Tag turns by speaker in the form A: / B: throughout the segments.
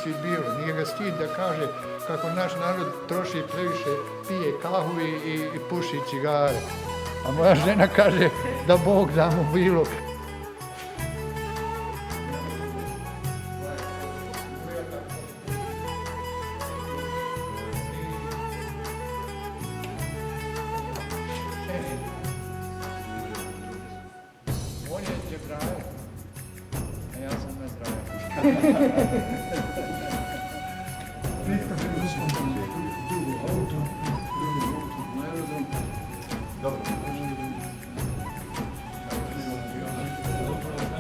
A: genocid bilo. Nije ga stid da kaže kako naš narod troši previše, pije kahu i puši cigare. A moja žena kaže da Bog da mu bilo. On je džebraja, a ja sam mezraja.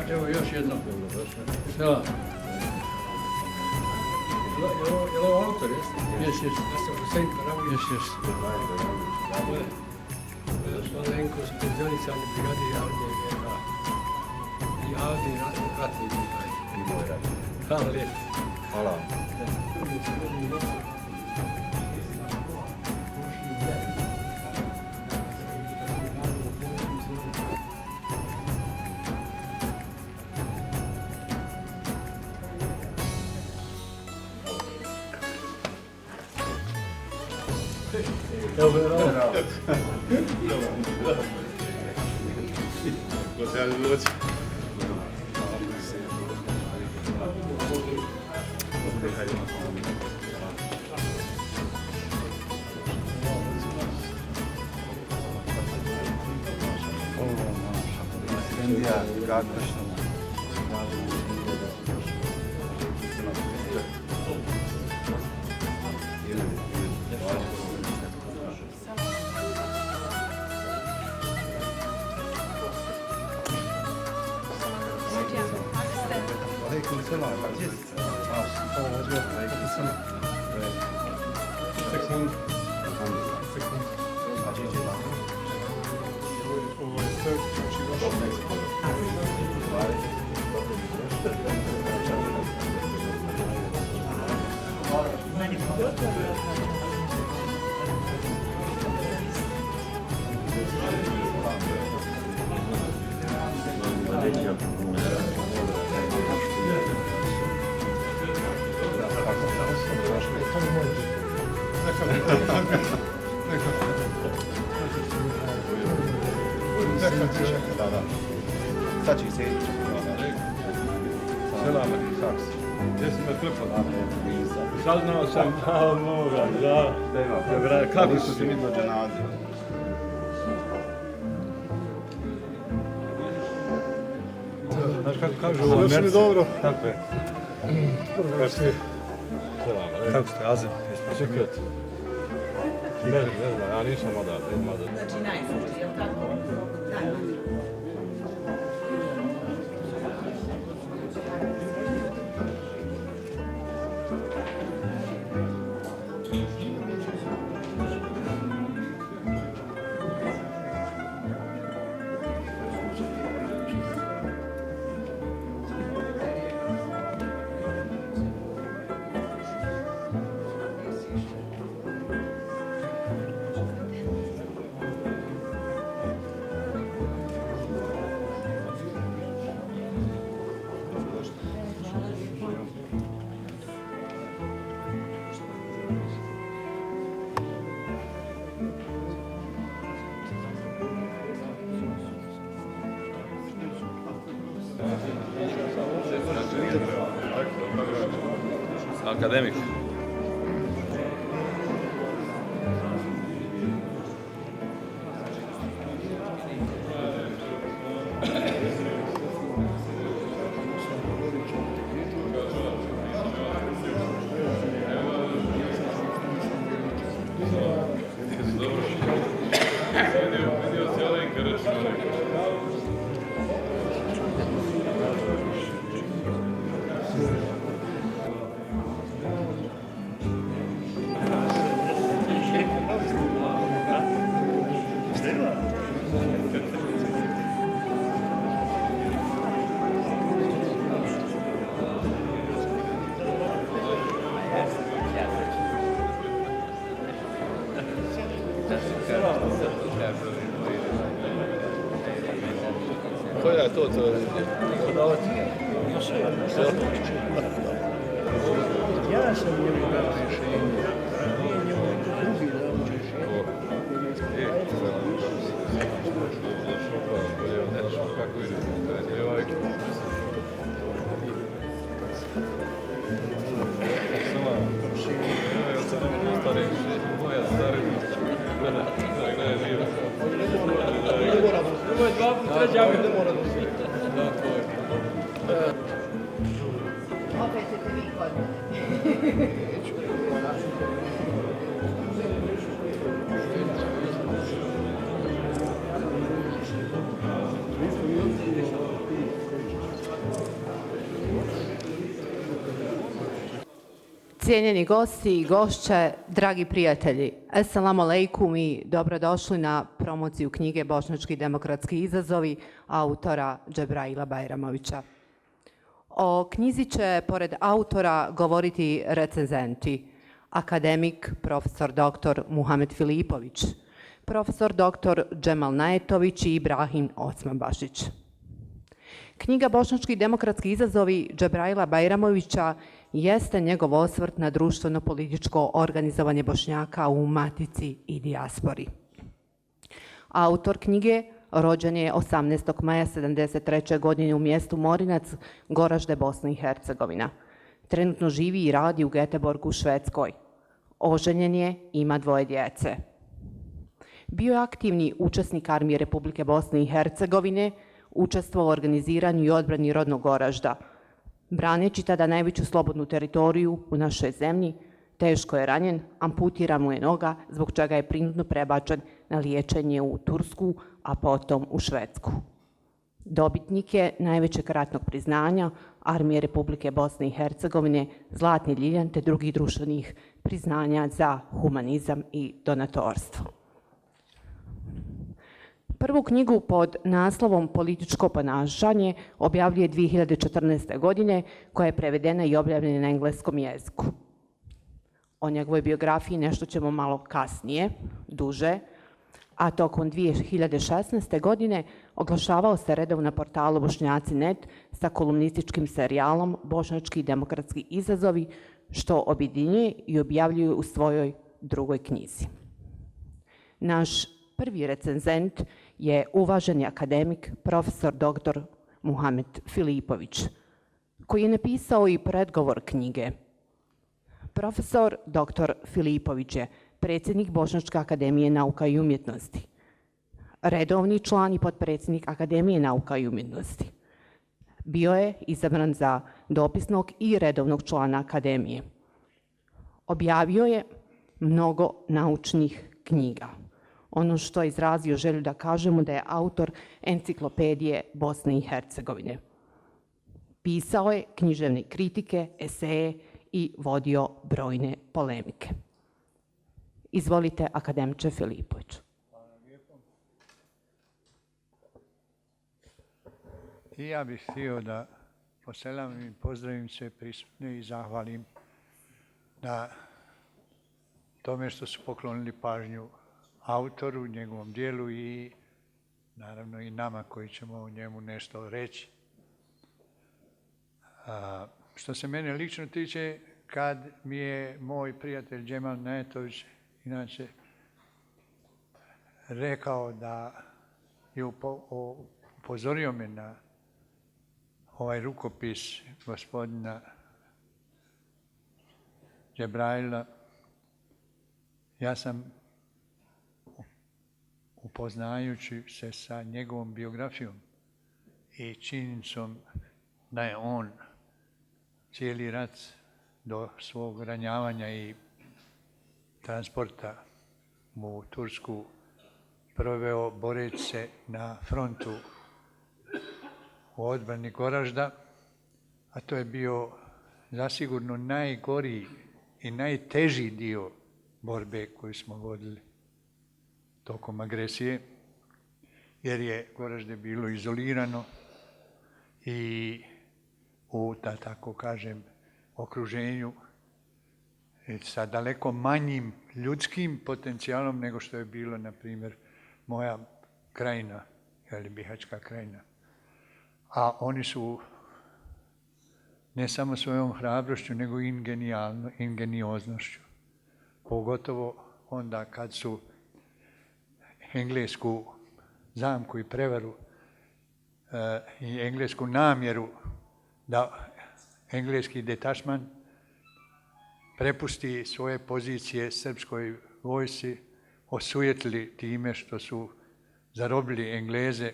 A: Evo još jedno. Hvala. Je li ovo autor, jeste? Jes. Jes.
B: Malenko s penzionicama brigadi javni ratni brigadi. Hvala lijepo.
C: Hvala.
B: Evo, bravo.
C: Gospođa Luci. Indija, grad Kršno. Aleyküm selam. Aziz. Aleyküm selam. Sad će se
D: Selam, saks. Jesi me klepala? Saznao sam od moga, da. Kako su ti mi dođe na Aziju? Znaš kako kažu u Americi? Još mi dobro. Tako je. Kako ste, Azim? Sekret. Ne znam, ja nisam odavde.
E: Znači najbolji, je li tako? Najbolji.
D: Akademik. Koja je to?
B: Ja sam njemu dao rješenje. Nije njemu neko drugi dao rješenje.
D: Kako ide?
E: Opet ćete vi kod mene.
F: Cijenjeni gosti i gošće, dragi prijatelji, assalamu alaikum i dobrodošli na promociju knjige Bošnjački demokratski izazovi autora Džebraila Bajramovića. O knjizi će pored autora govoriti recenzenti, akademik profesor dr. Muhamed Filipović, profesor dr. Džemal Najetović i Ibrahim Osmanbašić. Knjiga Bošnjački demokratski izazovi Džebraila Bajramovića jeste njegov osvrt na društveno-političko organizovanje Bošnjaka u matici i dijaspori. Autor knjige rođen je 18. maja 1973. godine u mjestu Morinac, Goražde, Bosna i Hercegovina. Trenutno živi i radi u Göteborgu u Švedskoj. Oženjen je, ima 2 djece. Bio je aktivni učesnik Armije Republike Bosne i Hercegovine, učestvovao u organiziranju i odbrani rodnog Goražda. Braneći tada najveću slobodnu teritoriju u našoj zemlji, teško je ranjen, amputira mu je noga, zbog čega je prinudno prebačen na liječenje u Tursku, a potom u Švedsku. Dobitnik je najvećeg ratnog priznanja Armije Republike Bosne i Hercegovine, Zlatni ljiljan te drugih društvenih priznanja za humanizam i donatorstvo. Prvu knjigu pod naslovom Političko ponašanje objavljuje 2014. godine, koja je prevedena i objavljena na engleskom jeziku. O njegovoj biografiji nešto ćemo malo kasnije, duže, a tokom 2016. godine oglašavao se redovno na portalu Bošnjaci.net sa kolumnističkim serijalom Bošnjački demokratski izazovi, što objedinjuje i objavljuje u svojoj drugoj knjizi. Naš prvi recenzent je uvaženi akademik profesor dr. Muhamed Filipović, koji je napisao i predgovor knjige. Profesor dr. Filipović je predsjednik Bošnjačke akademije nauka i umjetnosti, redovni član i potpredsjednik Akademije nauka i umjetnosti. Bio je izabran za dopisnog i redovnog člana akademije. Objavio je mnogo naučnih knjiga. Ono što je izrazio želju da kažemo da je autor enciklopedije Bosne i Hercegovine. Pisao je književne kritike, eseje i vodio brojne polemike. Izvolite, akademiče Filipović.
A: I ja bih htio da poselam i pozdravim sve prisutne i zahvalim na tome što su poklonili pažnju autoru, njegovom dijelu i naravno i nama koji ćemo o njemu nešto reći. Što se mene lično tiče, kad mi je moj prijatelj Džemal Najetović inače rekao da je upozorio me na ovaj rukopis gospodina Džebraila, ja sam upoznajući se sa njegovom biografijom i činjenicom da je on cijeli rat do svog ranjavanja i transporta u Tursku proveo boreći se na frontu u odbrani Goražda, a to je bio zasigurno najgoriji i najteži dio borbe koju smo vodili tokom agresije, jer je Goražde bilo izolirano i u, da tako kažem, okruženju sa daleko manjim ljudskim potencijalom nego što je bilo, na primjer, moja krajina, ili Bihaćka krajina. A oni su ne samo svojom hrabrošću, nego i ingenioznošću. Pogotovo onda kad su englesku zamku i prevaru i englesku namjeru da engleski detašman prepusti svoje pozicije srpskoj vojsci, osujetili time što su zarobili Engleze.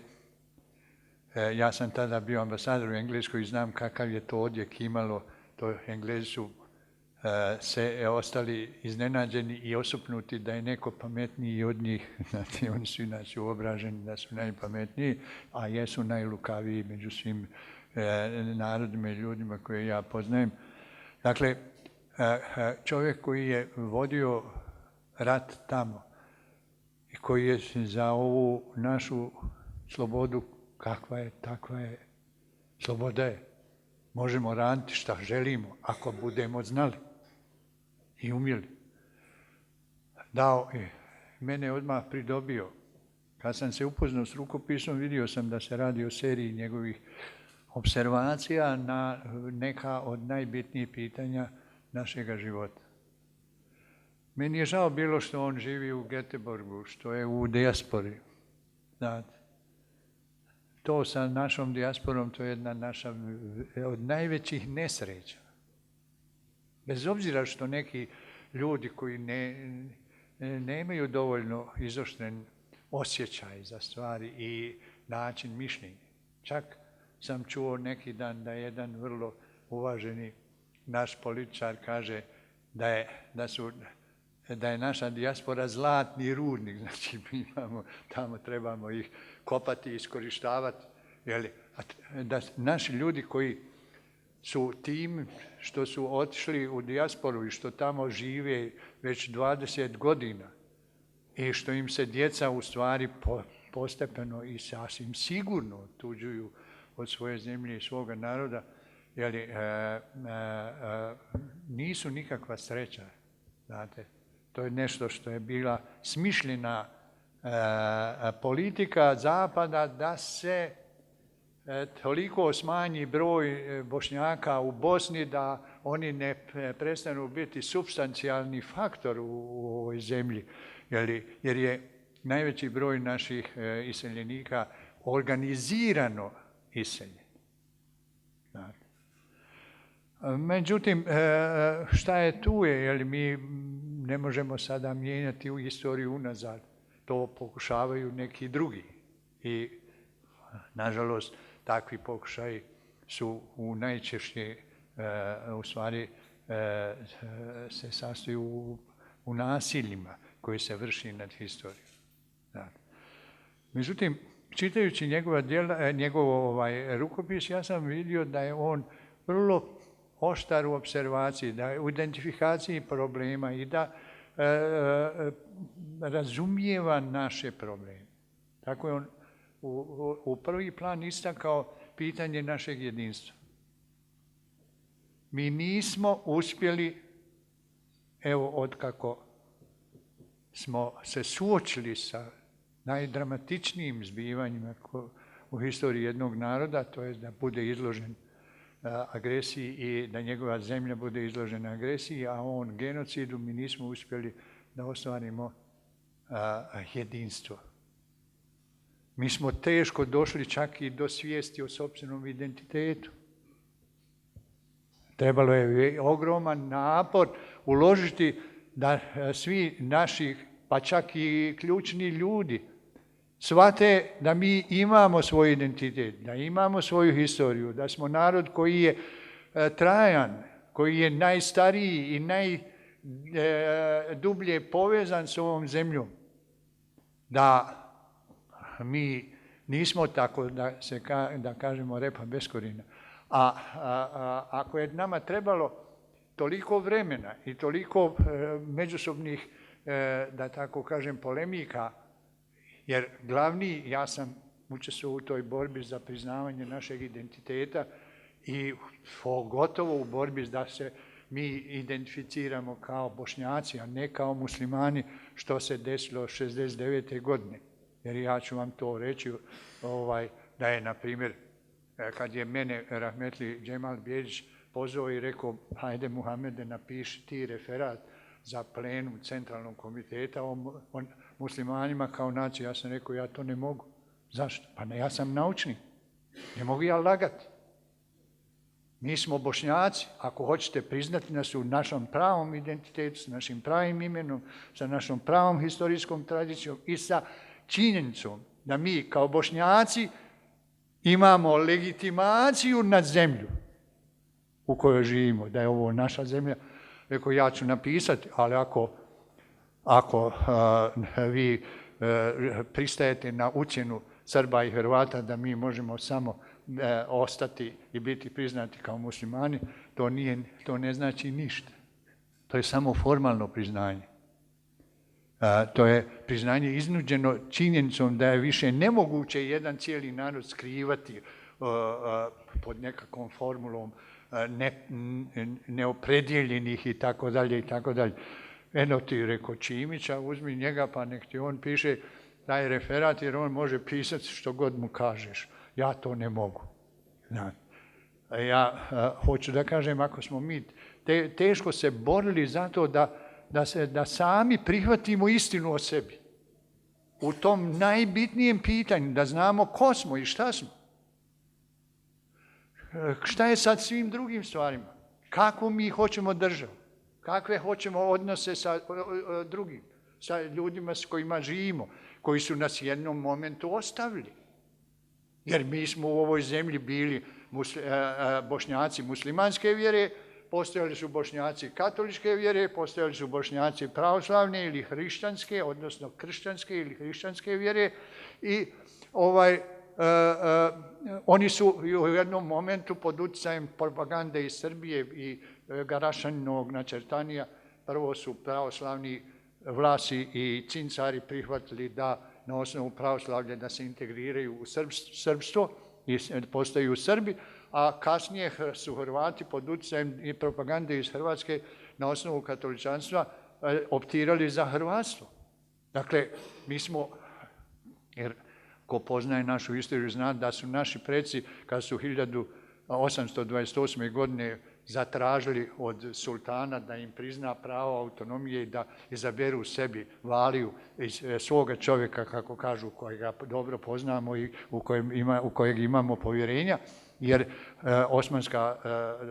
A: Ja sam tada bio ambasador u Engleskoj i znam kakav je to odjek imalo. Englezi su se ostali iznenađeni i osupnuti da je neko pametniji od njih. Znači, oni su inače uobraženi da su najpametniji, a jesu najlukaviji među svim narodima i ljudima koje ja poznajem. Dakle, čovjek koji je vodio rat tamo i koji je za ovu našu slobodu, kakva je, takva je, sloboda je. Možemo raditi šta želimo, ako budemo znali i umjeli. Dao je, mene je odmah pridobio. Kad sam se upoznao s rukopisom, vidio sam da se radi o seriji njegovih observacija na neka od najbitnijih pitanja našega života. Meni je žao bilo što on živi u Göteborgu, što je u dijaspori. Znate, to sa našom dijasporom, to je jedna naša od najvećih nesreća. Bez obzira što neki ljudi koji nemaju dovoljno izoštren osjećaj za stvari i način mišljenja. Čak sam čuo neki dan da jedan vrlo uvaženi naš političar kaže da je naša dijaspora zlatni rudnik, znači mi imamo, tamo trebamo ih kopati i iskorištavati. Da naši ljudi koji su tim što su otišli u dijasporu i što tamo žive već 20 godina i što im se djeca u stvari postepeno i sasvim sigurno otuđuju od svoje zemlje i svoga naroda, nisu nikakva sreća, znate. To je nešto što je bila smišljena politika Zapada da se toliko smanji broj Bošnjaka u Bosni da oni ne prestanu biti supstancijalni faktor u ovoj zemlji, jer je najveći broj naših iseljenika organizirano iseljen. Međutim, šta je tu je, mi ne možemo sada mijenjati u istoriju unazad. To pokušavaju neki drugi. I, nažalost, takvi pokušaji su u najčešće, u stvari, se sastoju u nasiljima koji se vrši nad historijom. Međutim, čitajući njegov rukopis, ja sam vidio da je on vrlo oštar u observaciji, da je u identifikaciji problema i da razumijeva naše probleme. Tako je on u prvi plan istakao pitanje našeg jedinstva. Mi nismo uspjeli, evo otkako smo se suočili sa najdramatičnijim zbivanjima u historiji jednog naroda, to je da bude izložen agresiji i da njegova zemlja bude izložena agresiji, a on genocidu, mi nismo uspjeli da ostvarimo jedinstvo. Mi smo teško došli čak i do svijesti o sopstvenom identitetu. Trebalo je ogroman napor uložiti da svi naši, pa čak i ključni ljudi, shvate da mi imamo svoj identitet, da imamo svoju historiju, da smo narod koji je trajan, koji je najstariji i najdublje povezan s ovom zemljom. Da mi nismo tako, da kažemo, repa bez korijena. A ako je nama trebalo toliko vremena i toliko međusobnih, da tako kažem, polemika, jer glavni, ja sam učestvovao u toj borbi za priznavanje našeg identiteta i pogotovo u borbi da se mi identificiramo kao Bošnjaci, a ne kao muslimani, što se desilo 1969. godine. Jer ja ću vam to reći, da je, na primjer, kad je mene rahmetli Džemal Bjedić pozvao i rekao, hajde Muhamede, napiši ti referat za plenum centralnog komiteta o muslimanima kao naciji. Ja sam rekao, ja to ne mogu. Zašto? Pa ne, ja sam naučnik. Ne mogu ja lagati. Mi smo Bošnjaci, ako hoćete priznati nas u našom pravom identitetu, s našim pravim imenom, sa našom pravom historijskom tradicijom i sa činjenicom da mi kao Bošnjaci imamo legitimaciju nad zemlju u kojoj živimo, da je ovo naša zemlja. Rekao, ja ću napisati, ali ako vi pristajete na ucjenu Srba i Hrvata da mi možemo samo ostati i biti priznati kao muslimani, to ne znači ništa. To je samo formalno priznanje. To je priznanje iznuđeno činjenicom da je više nemoguće jedan cijeli narod skrivati pod nekakvom formulom neopredjeljenih i tako dalje i tako dalje. Eno ti, rekao Čimića, uzmi njega pa nek ti on piše taj referat jer on može pisati što god mu kažeš. Ja to ne mogu. Ja hoću da kažem, ako smo mi teško se borili za to da sami prihvatimo istinu o sebi. U tom najbitnijem pitanju, da znamo ko smo i šta smo. Šta je sad svim drugim stvarima? Kako mi hoćemo državu? Kakve hoćemo odnose sa drugim? Sa ljudima s kojima živimo, koji su nas jednom momentu ostavili. Jer mi smo u ovoj zemlji bili Bošnjaci muslimanske vjere, postojali su Bošnjaci katoličke vjere, postojali su Bošnjaci pravoslavne ili hrišćanske, odnosno kršćanske ili hrišćanske vjere i oni su u jednom momentu pod utjecajem propagande iz Srbije i Garašanovog načrtanija, prvo su pravoslavni vlasi i cincari prihvatili da na osnovu pravoslavlja da se integriraju u srpstvo i postaju Srbi, a kasnije su Hrvati pod utjecajem i propagande iz Hrvatske na osnovu katoličanstva optirali za hrvatstvo. Dakle, mi smo, jer ko poznaje našu istoriju zna da su naši preci, kad su 1828. godine zatražili od sultana da im prizna pravo autonomije i da izaberu sebi valiju iz svoga čovjeka, kako kažu, kojega dobro poznamo i u kojeg imamo povjerenja, jer Osmanska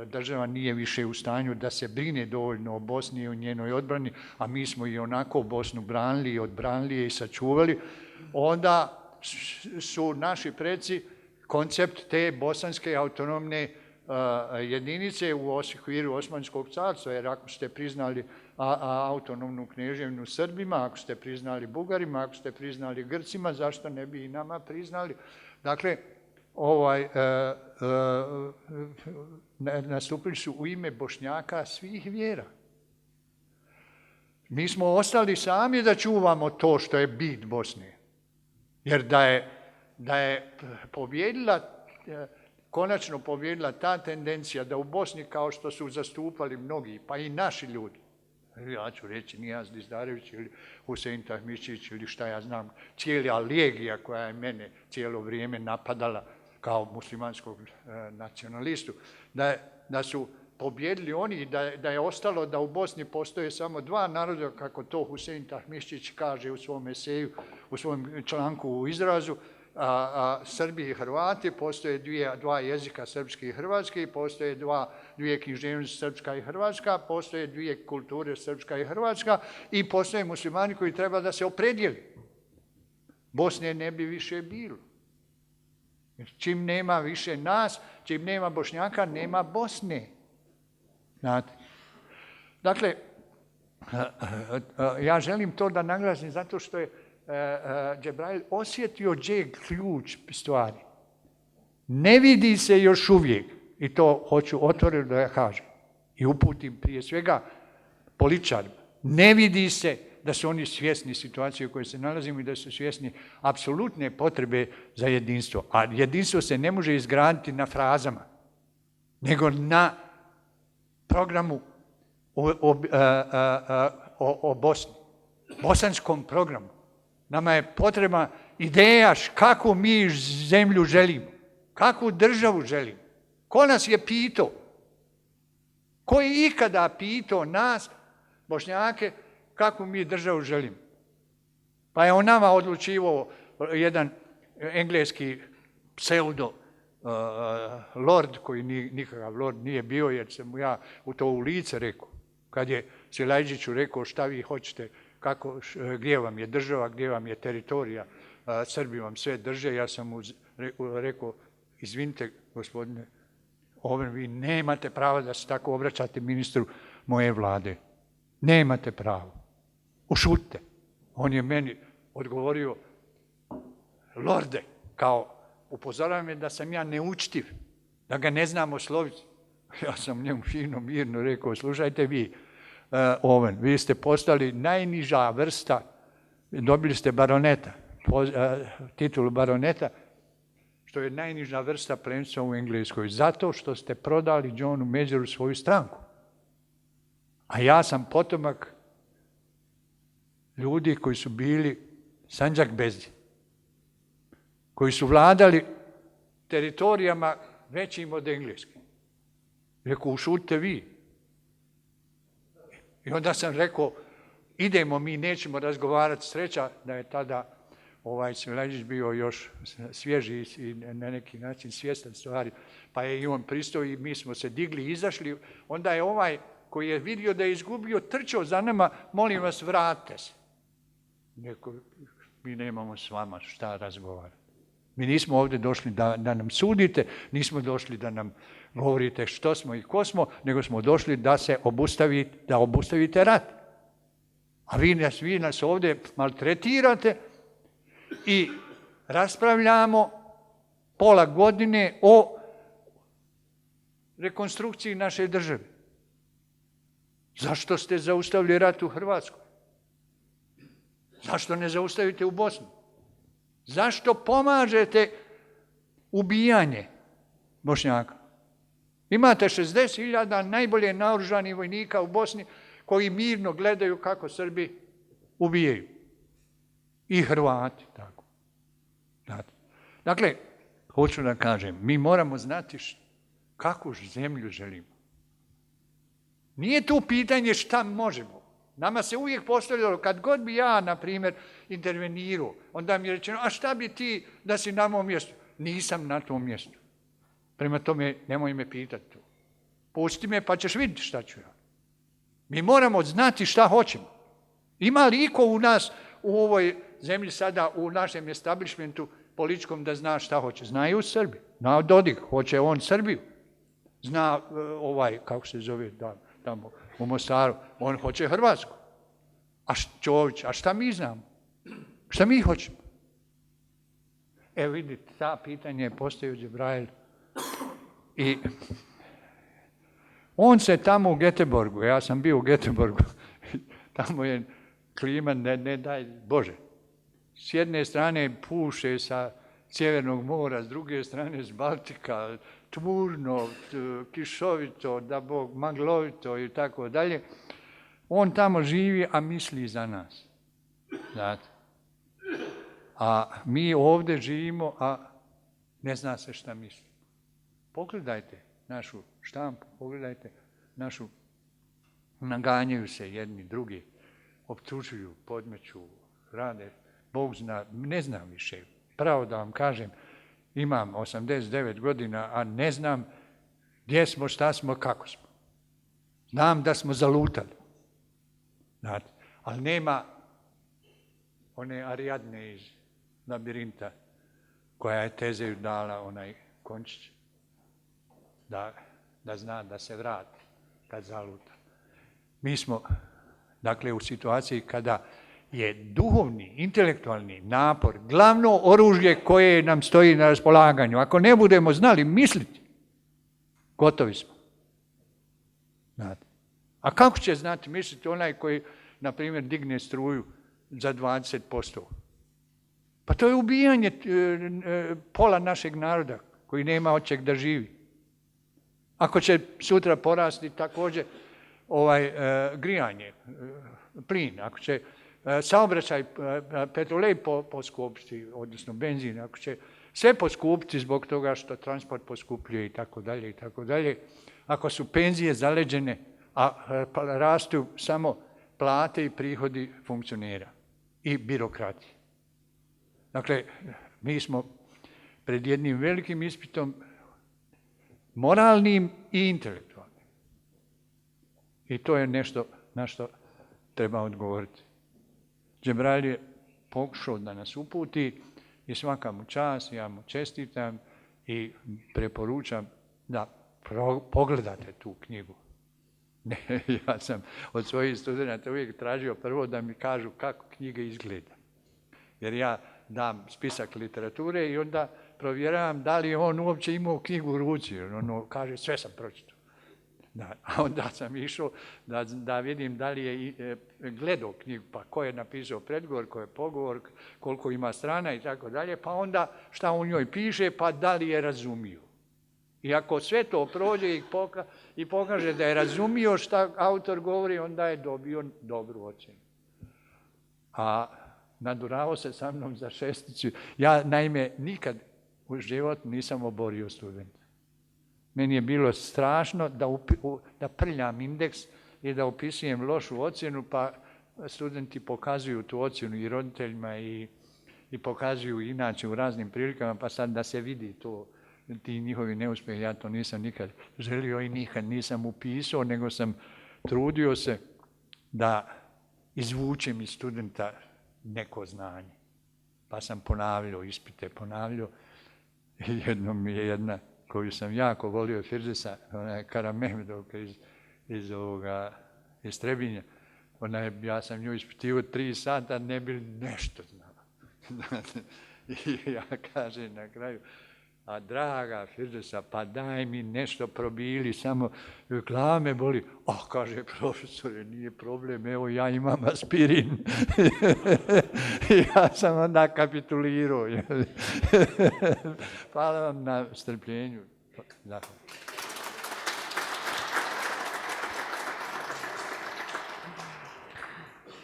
A: država nije više u stanju da se brine dovoljno o Bosni i o njenoj odbrani, a mi smo i onako Bosnu branili i odbranili je i sačuvali, onda su naši preci koncept te bosanske autonomne jedinice u okviru Osmanskog carstva, jer ako ste priznali autonomnu kneževinu Srbima, ako ste priznali Bugarima, ako ste priznali Grcima, zašto ne bi i nama priznali? Dakle, nastupili su u ime Bošnjaka svih vjera. Mi smo ostali sami da čuvamo to što je bit Bosne. Jer da je konačno pobjedila ta tendencija da u Bosni, kao što su zastupali mnogi, pa i naši ljudi, ja ću reći Nijaz Dizdarević ili Husein Tahmišić ili šta ja znam, cijela legija koja je mene cijelo vrijeme napadala kao muslimanskog nacionalistu, da su pobjedili oni i da je ostalo da u Bosni postoje samo dva naroda, kako to Husein Tahmišić kaže u svom eseju, u svom članku u izrazu, Srbi i Hrvati, postoje dva jezika, srpski i hrvatski, postoje dvije književnosti, srpska i hrvatska, postoje dvije kulture, srpska i hrvatska, i postoje muslimani koji treba da se opredijeli. Bosne ne bi više bilo. Čim nema više nas, čim nema Bošnjaka, nema Bosne. Znate? Dakle, ja želim to da naglasim zato što je Džebrail osjetio gdje je ključ stvari. Ne vidi se još uvijek, i to hoću otvoreno da ja kažem, i uputim prije svega političarima, ne vidi se da su oni svjesni situacije u kojoj se nalazimo i da su svjesni apsolutne potrebe za jedinstvo. A jedinstvo se ne može izgraditi na frazama, nego na programu o Bosni, bosanskom programu. Nama je potrebna ideja kakvu mi zemlju želimo, kakvu državu želimo. Ko nas je pitao? Ko je ikada pitao nas, Bošnjake, kakvu mi državu želimo? Pa je on nama odlučivao jedan engleski pseudo lord, koji nikakav lord nije bio, jer sam mu ja to u lice rekao. Kad je Silajđiću rekao šta vi hoćete, gdje vam je država, gdje vam je teritorija, Srbi vam sve drže, ja sam mu rekao, izvinite gospodine Oven, vi nemate prava da se tako obraćate ministru moje vlade. Nemate pravo. Ušutite. On je meni odgovorio, lorde, kao upozoravam je da sam ja neučtiv, da ga ne znam osloviti. Ja sam njemu fino, mirno rekao, slušajte vi, Oven, vi ste postali najniža vrsta, dobili ste baroneta, titulu baroneta, što je najniža vrsta plemstva u Engleskoj, zato što ste prodali Johnu Majoru svoju stranku. A ja sam potomak ljudi koji su bili Sandžak-Bezdi, koji su vladali teritorijama većim od Engleske. Rekao, ušutite vi. I onda sam rekao, idemo, mi nećemo razgovarati. Sreća da je tada Silajđić bio još svježi i na neki način svjestan stvari, pa je i on pristao i mi smo se digli i izašli. Onda je ovaj koji je vidio da je izgubio, trčao za nama, molim vas, vratite se. Rekao, mi nemamo s vama šta razgovarati. Mi nismo ovdje došli da nam sudite, nismo došli da nam govorite što smo i ko smo, nego smo došli da obustavite rat. A vi nas ovdje maltretirate i raspravljamo pola godine o rekonstrukciji naše države. Zašto ste zaustavili rat u Hrvatskoj? Zašto ne zaustavite u Bosni? Zašto pomažete ubijanje Bošnjaka? Imate 60.000 najbolje naoružanih vojnika u Bosni koji mirno gledaju kako Srbi ubijaju. I Hrvati, tako. Dakle, hoću da kažem, mi moramo znati kakvu zemlju želimo. Nije tu pitanje šta možemo. Nama se uvijek postavljalo, kad god bi ja, na primjer, intervenirao, onda mi je rečeno, a šta bi ti da si na mom mjestu? Nisam na tom mjestu. Prema tome, nemoj me pitati to. Pusti me pa ćeš vidjeti šta ću ja. Mi moramo znati šta hoćemo. Ima li iko u nas, u ovoj zemlji sada, u našem establishmentu političkom da zna šta hoće? Znaju Srbi. Zna Dodik, hoće on Srbiju. Zna kako se zove tamo u Mostaru, on hoće Hrvatsku. A Čović, a šta mi znamo? Šta mi hoćemo? Evo vidite, ta pitanje je postavio Džebrail i on se tamo u Göteborgu, ja sam bio u Göteborgu, tamo je klima, ne daj Bože. S jedne strane puše sa Sjevernog mora, s druge strane s Baltika, tmurno, kišovito, da Bog, maglovito i tako dalje. On tamo živi, a misli za nas. Znate? A mi ovdje živimo, a ne zna se šta misli. Pogledajte našu štampu, pogledajte našu, naganjaju se jedni drugi, optužuju, podmeću, rade, Bog zna, ne znam više. Pravo da vam kažem, imam 89 godina, a ne znam gdje smo, šta smo, kako smo. Znam da smo zalutali. Znate, ali nema one Ariadne iz Labirinta koja je Tezeju dala onaj končić da zna da se vrati kad zaluta. Mi smo, dakle, u situaciji kada je duhovni, intelektualni napor glavno oružje koje nam stoji na raspolaganju. Ako ne budemo znali misliti, gotovi smo. Znate. A kako će znati misliti onaj koji, na primjer, digne struju za 20%? Pa to je ubijanje pola našeg naroda koji nema od čeg da živi. Ako će sutra porasti također grijanje, plin, ako će saobraćaj, petrolej poskupiti, odnosno benzin, ako će sve poskupiti zbog toga što transport poskupljuje i tako dalje, ako su penzije zaleđene, a rastu samo plate i prihodi funkcionera i birokrati. Dakle, mi smo pred jednim velikim ispitom, moralnim i intelektualnim. I to je nešto na što treba odgovoriti. Džebrail je pokušao da nas uputi i svaka mu čast, ja mu čestitam i preporučam da pogledate tu knjigu. Ne, ja sam od svojih studenata uvijek tražio prvo da mi kažu kako knjiga izgleda. Jer ja dam spisak literature i onda provjeravam da li je on uopće imao knjigu u ruci. Jer ono kaže sve sam pročitao. Da, a onda sam išao da vidim da li je gledao knjigu, pa ko je napisao predgovor, ko je pogovor, koliko ima strana i tako dalje, pa onda šta u njoj piše, pa da li je razumio. I ako sve to prođe i pokaže da je razumio šta autor govori, onda je dobio dobru ocjenu. A naduravao se sa mnom za 6. Ja, naime, nikad u životu nisam oborio studenta. Meni je bilo strašno da prljam indeks i da upisujem lošu ocjenu, pa studenti pokazuju tu ocjenu i roditeljima i pokazuju inače u raznim prilikama, pa sad da se vidi to, ti njihovi neuspjehi, ja to nisam nikad želio i nikad nisam upisao, nego sam trudio se da izvučem iz studenta neko znanje. Pa sam ponavljao ispite, i jednom mi je jedna koju sam jako volio, Firdevsa, ona je Karamehmedovka iz Trebinja, ja sam nju ispitivao 3 sata, ne bi nešto znala. I ja kažem na kraju, a draga Firdevsa, pa daj mi nešto probili, samo glava me boli. Kaže, profesore, nije problem, evo ja imam aspirin. I ja sam onda kapitulirao. Hvala vam na strpljenju.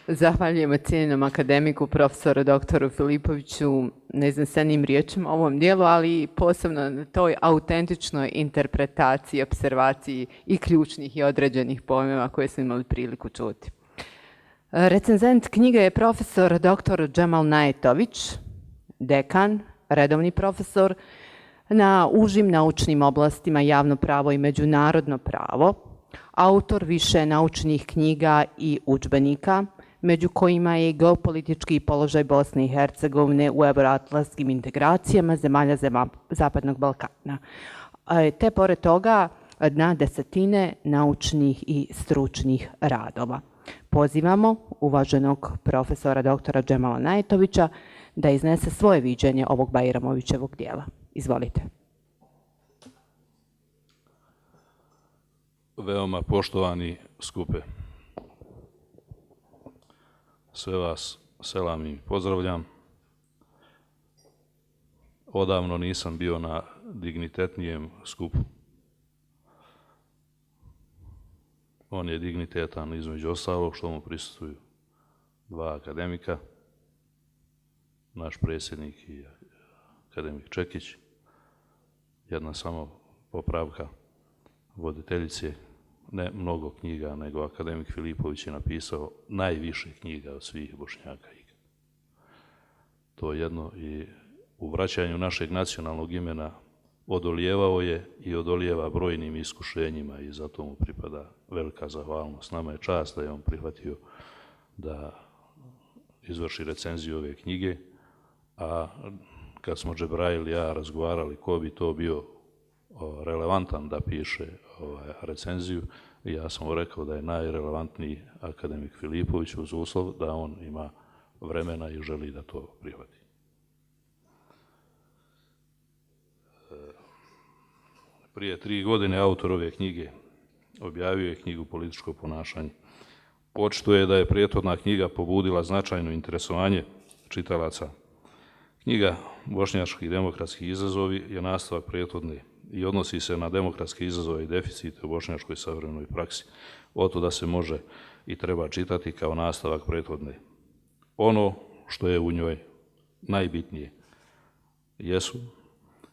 F: Zahvaljujemo cijenjenom akademiku, profesoru doktoru Filipoviću, neiznesenim riječima u ovom dijelu, ali posebno na toj autentičnoj interpretaciji, observaciji i ključnih i određenih pojmova koje smo imali priliku čuti. Recenzent knjige je profesor dr. Džemal Najetović, dekan, redovni profesor na užim naučnim oblastima javno pravo i međunarodno pravo, autor više naučnih knjiga i udžbenika, među kojima je i geopolitički položaj Bosne i Hercegovine u euroatlantskim integracijama zemalja Zapadnog Balkana. Te pored toga na desetine naučnih i stručnih radova. Pozivamo uvaženog profesora doktora Džemala Najetovića da iznese svoje viđenje ovog Bajramovićevog dijela. Izvolite.
G: Veoma poštovani skupe. Sve vas selam i pozdravljam. Odavno nisam bio na dignitetnijem skupu. On je dignitetan između ostalog što mu prisustvuju 2 akademika, naš predsjednik i akademik Čekić, jedna samo popravka voditeljice, ne mnogo knjiga, nego akademik Filipović je napisao najviše knjiga od svih Bošnjaka. To je jedno i u vraćanju našeg nacionalnog imena odolijevao je i odolijeva brojnim iskušenjima i zato mu pripada velika zahvalnost. Nama je čast da je on prihvatio da izvrši recenziju ove knjige, a kad smo Džebrail i ja razgovarali ko bi to bio relevantan da piše recenziju, ja sam mu rekao da je najrelevantniji akademik Filipović uz uslov da on ima vremena i želi da to prihvati. Prije 3 godine autor ove knjige objavio je knjigu Političko ponašanje. Očito je da je prethodna knjiga pobudila značajno interesovanje čitalaca. Knjiga Bošnjački demokratski izazovi je nastavak prethodne i odnosi se na demokratske izazove i deficite u bošnjačkoj savremenoj praksi. Oto da se može i treba čitati kao nastavak prethodne. Ono što je u njoj najbitnije jesu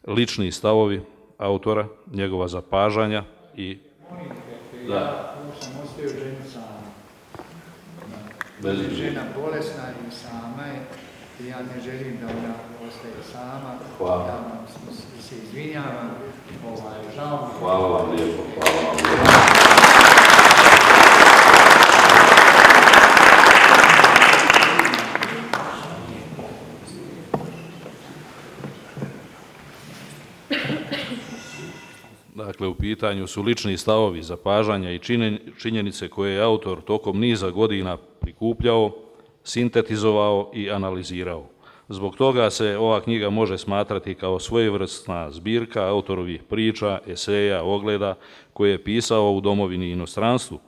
G: lični stavovi autora, njegova zapažanja i
A: Ja sam ostavio ženu sama.
G: Bez
A: Žena bolesna i sama je. I ja ne želim da ona ostaje sama.
G: Hvala.
A: Ja vam se izvinjavam. Žao mi je.
G: Hvala vam lijepo. Hvala vam lijepo. Dakle, u pitanju su lični stavovi, zapažanja i činjenice koje je autor tokom niza godina prikupljao, sintetizovao i analizirao. Zbog toga se ova knjiga može smatrati kao svojevrsna zbirka autorovih priča, eseja, ogleda koje je pisao u domovini i inostranstvu,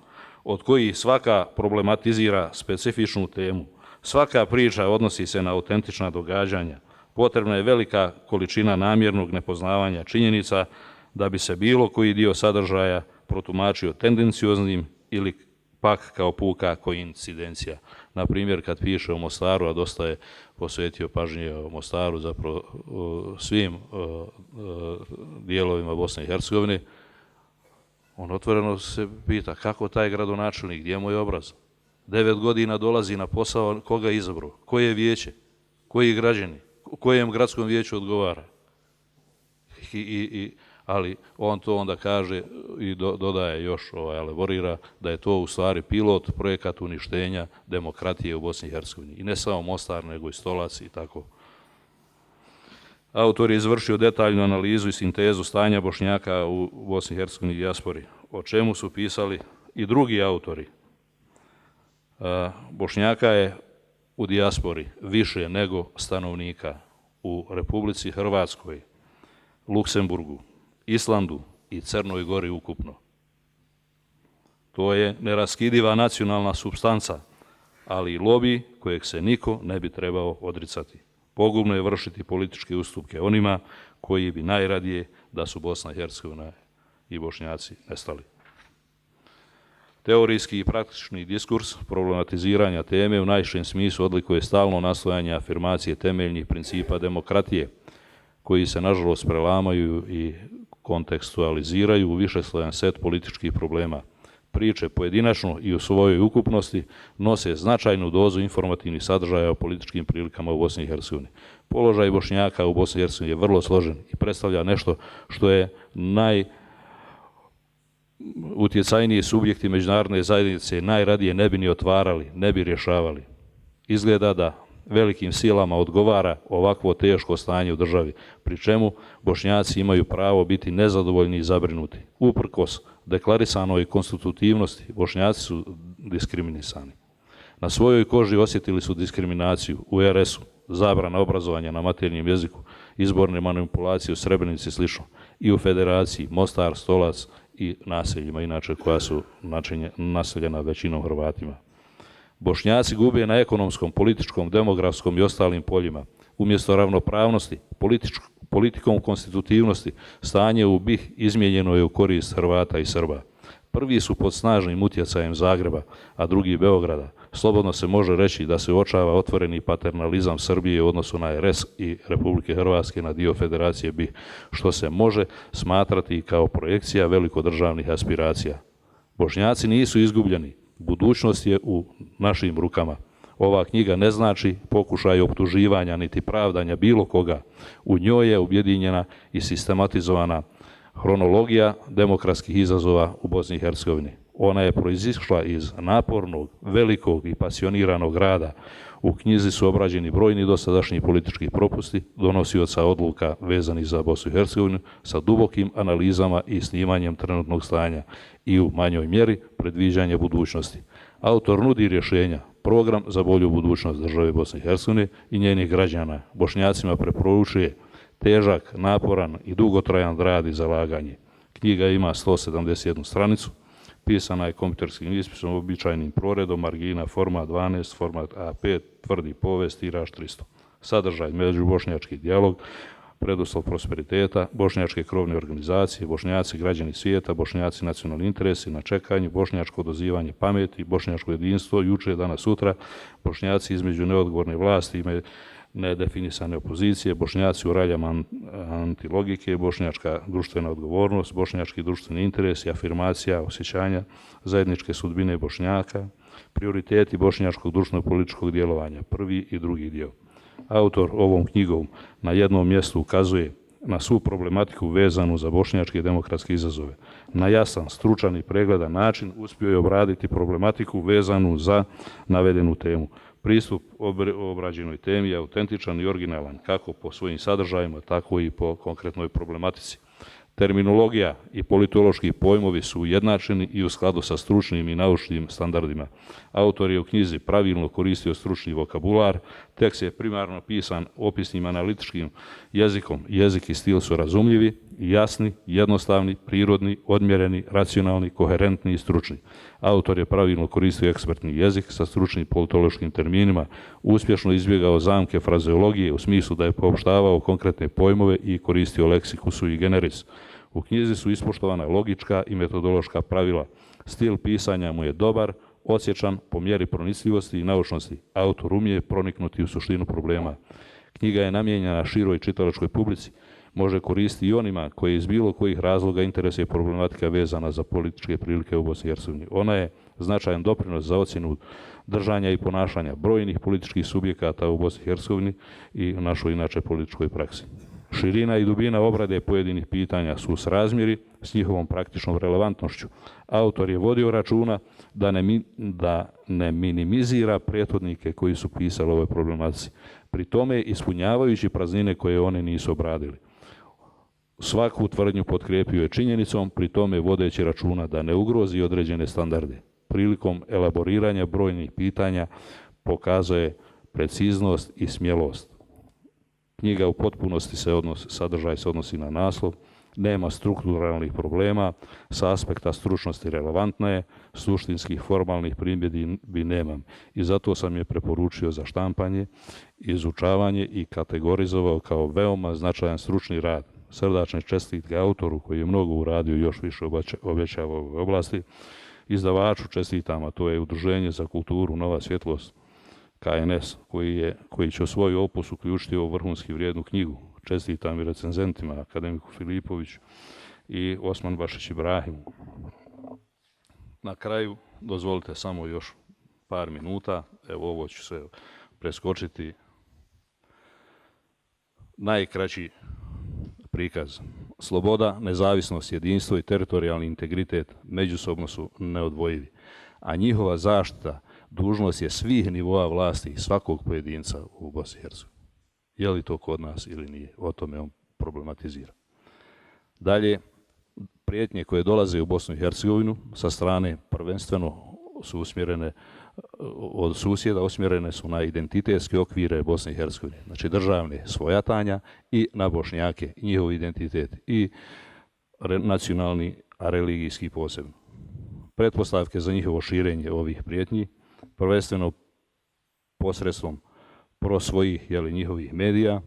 G: od kojih svaka problematizira specifičnu temu. Svaka priča odnosi se na autentična događanja. Potrebna je velika količina namjernog nepoznavanja činjenica da bi se bilo koji dio sadržaja protumačio tendencioznim ili pak kao puka koincidencija. Na primjer, kad piše o Mostaru, a dosta je posvetio pažnje o Mostaru, zapravo svim dijelovima Bosne i Hercegovine, on otvoreno se pita kako taj gradonačelnik, gdje mu je obraz? 9 godina dolazi na posao, koga je izabrao? Koje je vijeće? Koji građani? Kojem gradskom vijeću odgovara? Ali on to onda kaže i dodaje još, elaborira da je to u stvari pilot projekat uništenja demokratije u Bosni i Hercegovini. I ne samo Mostar, nego i Stolac i tako. Autor je izvršio detaljnu analizu i sintezu stanja Bošnjaka u Bosni i Hercegovini i dijaspori, o čemu su pisali i drugi autori. Bošnjaka je u dijaspori više nego stanovnika u Republici Hrvatskoj, Luksemburgu, Islandu i Crnoj Gori ukupno. To je neraskidiva nacionalna supstanca, ali i lobi kojeg se niko ne bi trebao odricati. Pogubno je vršiti političke ustupke onima koji bi najradije da su Bosna i Hercegovina i Bošnjaci nestali. Teorijski i praktični diskurs problematiziranja teme u najširem smislu odlikuje stalno nastojanje afirmacije temeljnih principa demokratije, koji se nažalost prelamaju i kontekstualiziraju u višeslojan set političkih problema. Priče pojedinačno i u svojoj ukupnosti nose značajnu dozu informativnih sadržaja o političkim prilikama u Bosni i Hercegovini. Položaj Bošnjaka u Bosni i Hercegovini je vrlo složen i predstavlja nešto što je najutjecajniji subjekti međunarodne zajednice najradije ne bi ni otvarali, ne bi rješavali. Izgleda da velikim silama odgovara ovakvo teško stanje u državi, pri čemu Bošnjaci imaju pravo biti nezadovoljni i zabrinuti. Uprkos deklarisanoj konstitutivnosti, Bošnjaci su diskriminisani. Na svojoj koži osjetili su diskriminaciju u RS-u, zabrana obrazovanja na materinjem jeziku, izborne manipulacije u Srebrenici i sl. I u Federaciji, Mostar, Stolac i naseljima, inače koja su naseljena većinom Hrvatima. Bošnjaci gube na ekonomskom, političkom, demografskom i ostalim poljima. Umjesto ravnopravnosti, politikom konstitutivnosti, stanje u BiH izmijenjeno je u korist Hrvata i Srba. Prvi su pod snažnim utjecajem Zagreba, a drugi Beograda. Slobodno se može reći da se uočava otvoreni paternalizam Srbije u odnosu na RS i Republike Hrvatske na dio Federacije BiH, što se može smatrati kao projekcija velikodržavnih aspiracija. Bošnjaci nisu izgubljeni. Budućnost je u našim rukama. Ova knjiga ne znači pokušaj optuživanja niti pravdanja bilo koga. U njoj je objedinjena i sistematizovana hronologija demokratskih izazova u Bosni i Hercegovini. Ona je proizišla iz napornog, velikog i pasioniranog rada. U knjizi su obrađeni brojni dosadašnji politički propusti donosioca odluka vezanih za Bosnu i Hercegovinu sa dubokim analizama i snimanjem trenutnog stanja i u manjoj mjeri predviđanje budućnosti. Autor nudi rješenja, program za bolju budućnost države Bosne i Hercegovine i njenih građana. Bošnjacima preporučuje težak, naporan i dugotrajan rad i zalaganje. Knjiga ima 171 stranicu, pisana je kompjuterskim ispisom, običajnim proredom, margina format 12, format A5, tvrdi povest, tiraž 300. Sadržaj međubošnjački dijalog, preduslov prosperiteta, bošnjačke krovne organizacije, Bošnjaci građani svijeta, Bošnjaci nacionalni interesi na čekanju, bošnjačko odozivanje pameti, bošnjačko jedinstvo, juče, danas, sutra, Bošnjaci između neodgovorne vlasti i nedefinisane opozicije, Bošnjaci u raljama antilogike, bošnjačka društvena odgovornost, bošnjački društveni interes i afirmacija osjećanja zajedničke sudbine Bošnjaka, prioriteti bošnjačkog društveno-političkog djelovanja, prvi i drugi dio. Autor ovom knjigom na jednom mjestu ukazuje na svu problematiku vezanu za bošnjačke demokratske izazove. Na jasan, stručan i pregledan način uspio je obraditi problematiku vezanu za navedenu temu. Pristup obrađenoj temi je autentičan i originalan, kako po svojim sadržajima, tako i po konkretnoj problematici. Terminologija i politološki pojmovi su ujednačeni i u skladu sa stručnim i naučnim standardima. Autor je u knjizi pravilno koristio stručni vokabular, tekst je primarno pisan opisnim analitičkim jezikom. Jezik i stil su razumljivi, jasni, jednostavni, prirodni, odmjereni, racionalni, koherentni i stručni. Autor je pravilno koristio ekspertni jezik sa stručnim politološkim terminima, uspješno izbjegao zamke frazeologije u smislu da je poopštavao konkretne pojmove i koristio leksiku sui generis. U knjizi su ispoštovana logička i metodološka pravila. Stil pisanja mu je dobar, osjećan po mjeri pronicljivosti i naučnosti. Autor umije proniknuti u suštinu problema. Knjiga je namijenjena široj čitalačkoj publici. Može koristiti i onima koji iz bilo kojih razloga interesuje problematika vezana za političke prilike u Bosni i Hercegovini. Ona je značajan doprinos za ocjenu držanja i ponašanja brojnih političkih subjekata u Bosni i Hercegovini i u našoj inače političkoj praksi. Širina i dubina obrade pojedinih pitanja su srazmjeri s njihovom praktičnom relevantnošću. Autor je vodio računa da ne minimizira prethodnike koji su pisali o ovoj problematici, pri tome ispunjavajući praznine koje one nisu obradili. Svaku tvrdnju potkrijepio je činjenicom, pri tome vodeći računa da ne ugrozi određene standarde. Prilikom elaboriranja brojnih pitanja pokazuje preciznost i smjelost. Knjiga u potpunosti sadržaj se odnosi na naslov, nema strukturalnih problema, sa aspekta stručnosti relevantna je, suštinskih formalnih primjedbi nemam i zato sam je preporučio za štampanje, izučavanje i kategorizovao kao veoma značajan stručni rad. Srdačne čestitke autoru koji je mnogo uradio i još više obećava u ovoj oblasti. Izdavaču čestitam, a to je Udruženje za kulturu Nova svjetlost KNS, koji će u svoj opus uključiti ovu vrhunski vrijednu knjigu. Čestitam i recenzentima, akademiku Filipoviću i Osman Bašić Ibrahimu. Na kraju, dozvolite samo još par minuta, evo ovo ću se preskočiti. Najkraći prikaz. Sloboda, nezavisnost, jedinstvo i teritorijalni integritet međusobno su neodvojivi, a njihova zaštita dužnost je svih nivoa vlasti i svakog pojedinca u Bosni i Hercegovini. Je li to kod nas ili nije? O tome on problematizira. Dalje, prijetnje koje dolaze u Bosnu i Hercegovinu sa strane prvenstveno su usmjerene od susjeda, usmjerene su na identitetske okvire Bosne i Hercegovine, znači državne svojatanja i na Bošnjake, njihov identitet i nacionalni, a religijski posebno. Pretpostavke za njihovo širenje ovih prijetnji prvenstveno posredstvom svojih njihovih medija,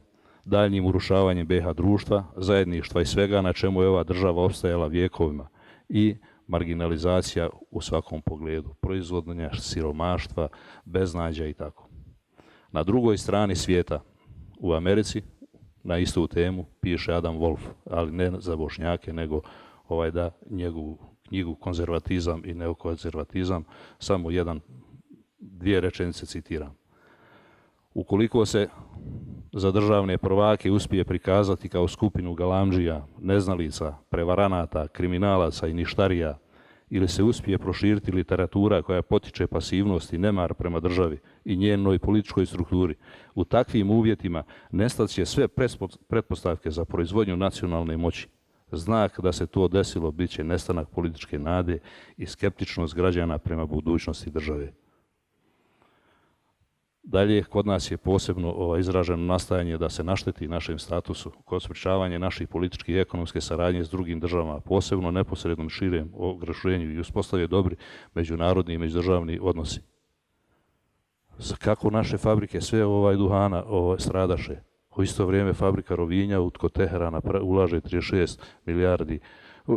G: daljnjim urušavanjem BiH društva, zajedništva i svega na čemu je ova država opstajala vjekovima i marginalizacija u svakom pogledu, proizvodnja siromaštva, beznađa i tako. Na drugoj strani svijeta, u Americi, na istu temu piše Adam Wolf, ali ne za Bošnjake, nego njegovu knjigu Konzervatizam i neokonzervatizam, samo dvije rečenice citiram. Ukoliko se za državne prvake uspije prikazati kao skupinu galamdžija, neznalica, prevaranata, kriminalaca i ništarija, ili se uspije proširiti literatura koja potiče pasivnost i nemar prema državi i njenoj političkoj strukturi, u takvim uvjetima nestat će sve pretpostavke za proizvodnju nacionalne moći. Znak da se to desilo bit će nestanak političke nade i skeptičnost građana prema budućnosti države. Dalje, kod nas je posebno izraženo nastojanje da se našteti našem statusu kod sprečavanja naših političkih i ekonomske saradnje s drugim državama, posebno neposrednom širem okruženju i uspostave dobri međunarodni i međudržavni odnosi. Kako naše fabrike sve duhana stradaše? U isto vrijeme fabrika Rovinja kod Teherana ulaže 36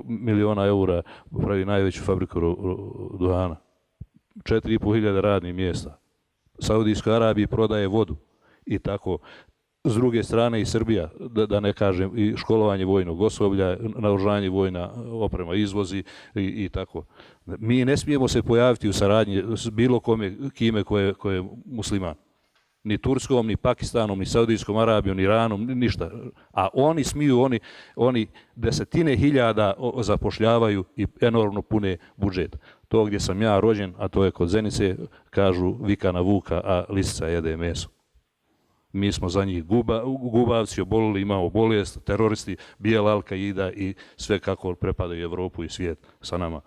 G: miliona eura, pravi najveću fabriku duhana. 4.500 radnih mjesta. Saudijskoj Arabiji prodaje vodu i tako. S druge strane i Srbija, da ne kažem, i školovanje vojnog osoblja, naoružanje vojna oprema izvozi i tako. Mi ne smijemo se pojaviti u saradnji s bilo kime koje je musliman. Ni Turskom, ni Pakistanom, ni Saudijskom Arabijom, ni Iranom, ništa. A oni smiju, oni desetine hiljada zapošljavaju i enormno pune budžet. To gdje sam ja rođen, a to je kod Zenice, kažu vika na vuka, a lisica jede meso. Mi smo za njih gubavci, obolili, imamo bolest, teroristi, bijela Al-Qaida i sve kako prepadaju Evropu i svijet sa nama.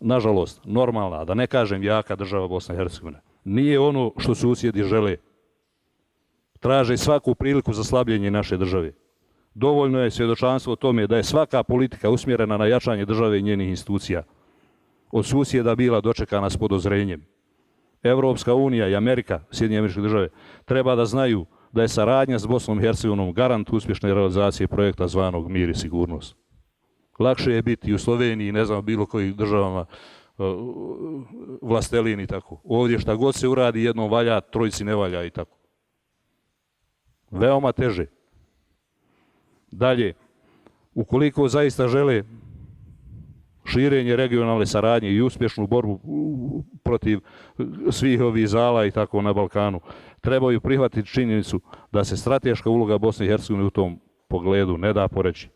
G: Nažalost, normalna, da ne kažem jaka država Bosna i Hercegovina, nije ono što susjedi žele. Traže svaku priliku za slabljenje naše države. Dovoljno je svjedočanstvo o tome da je svaka politika usmjerena na jačanje države i njenih institucija od susjeda bila dočekana s podozrenjem. Evropska unija i Amerika, Sjedinjene Američke Države, treba da znaju da je saradnja s Bosnom i Hercegovinom garant uspješne realizacije projekta zvanog Mir i sigurnost. Lakše je biti u Sloveniji, ne znam, bilo kojih državama, vlastelin i tako. Ovdje šta god se uradi, jednom valja, trojici ne valja i tako. Veoma teže. Dalje, ukoliko zaista žele širenje regionalne saradnje i uspješnu borbu protiv svih ovih zala i tako na Balkanu, trebaju prihvatiti činjenicu da se strateška uloga Bosne i Hercegovine u tom pogledu ne da poreći.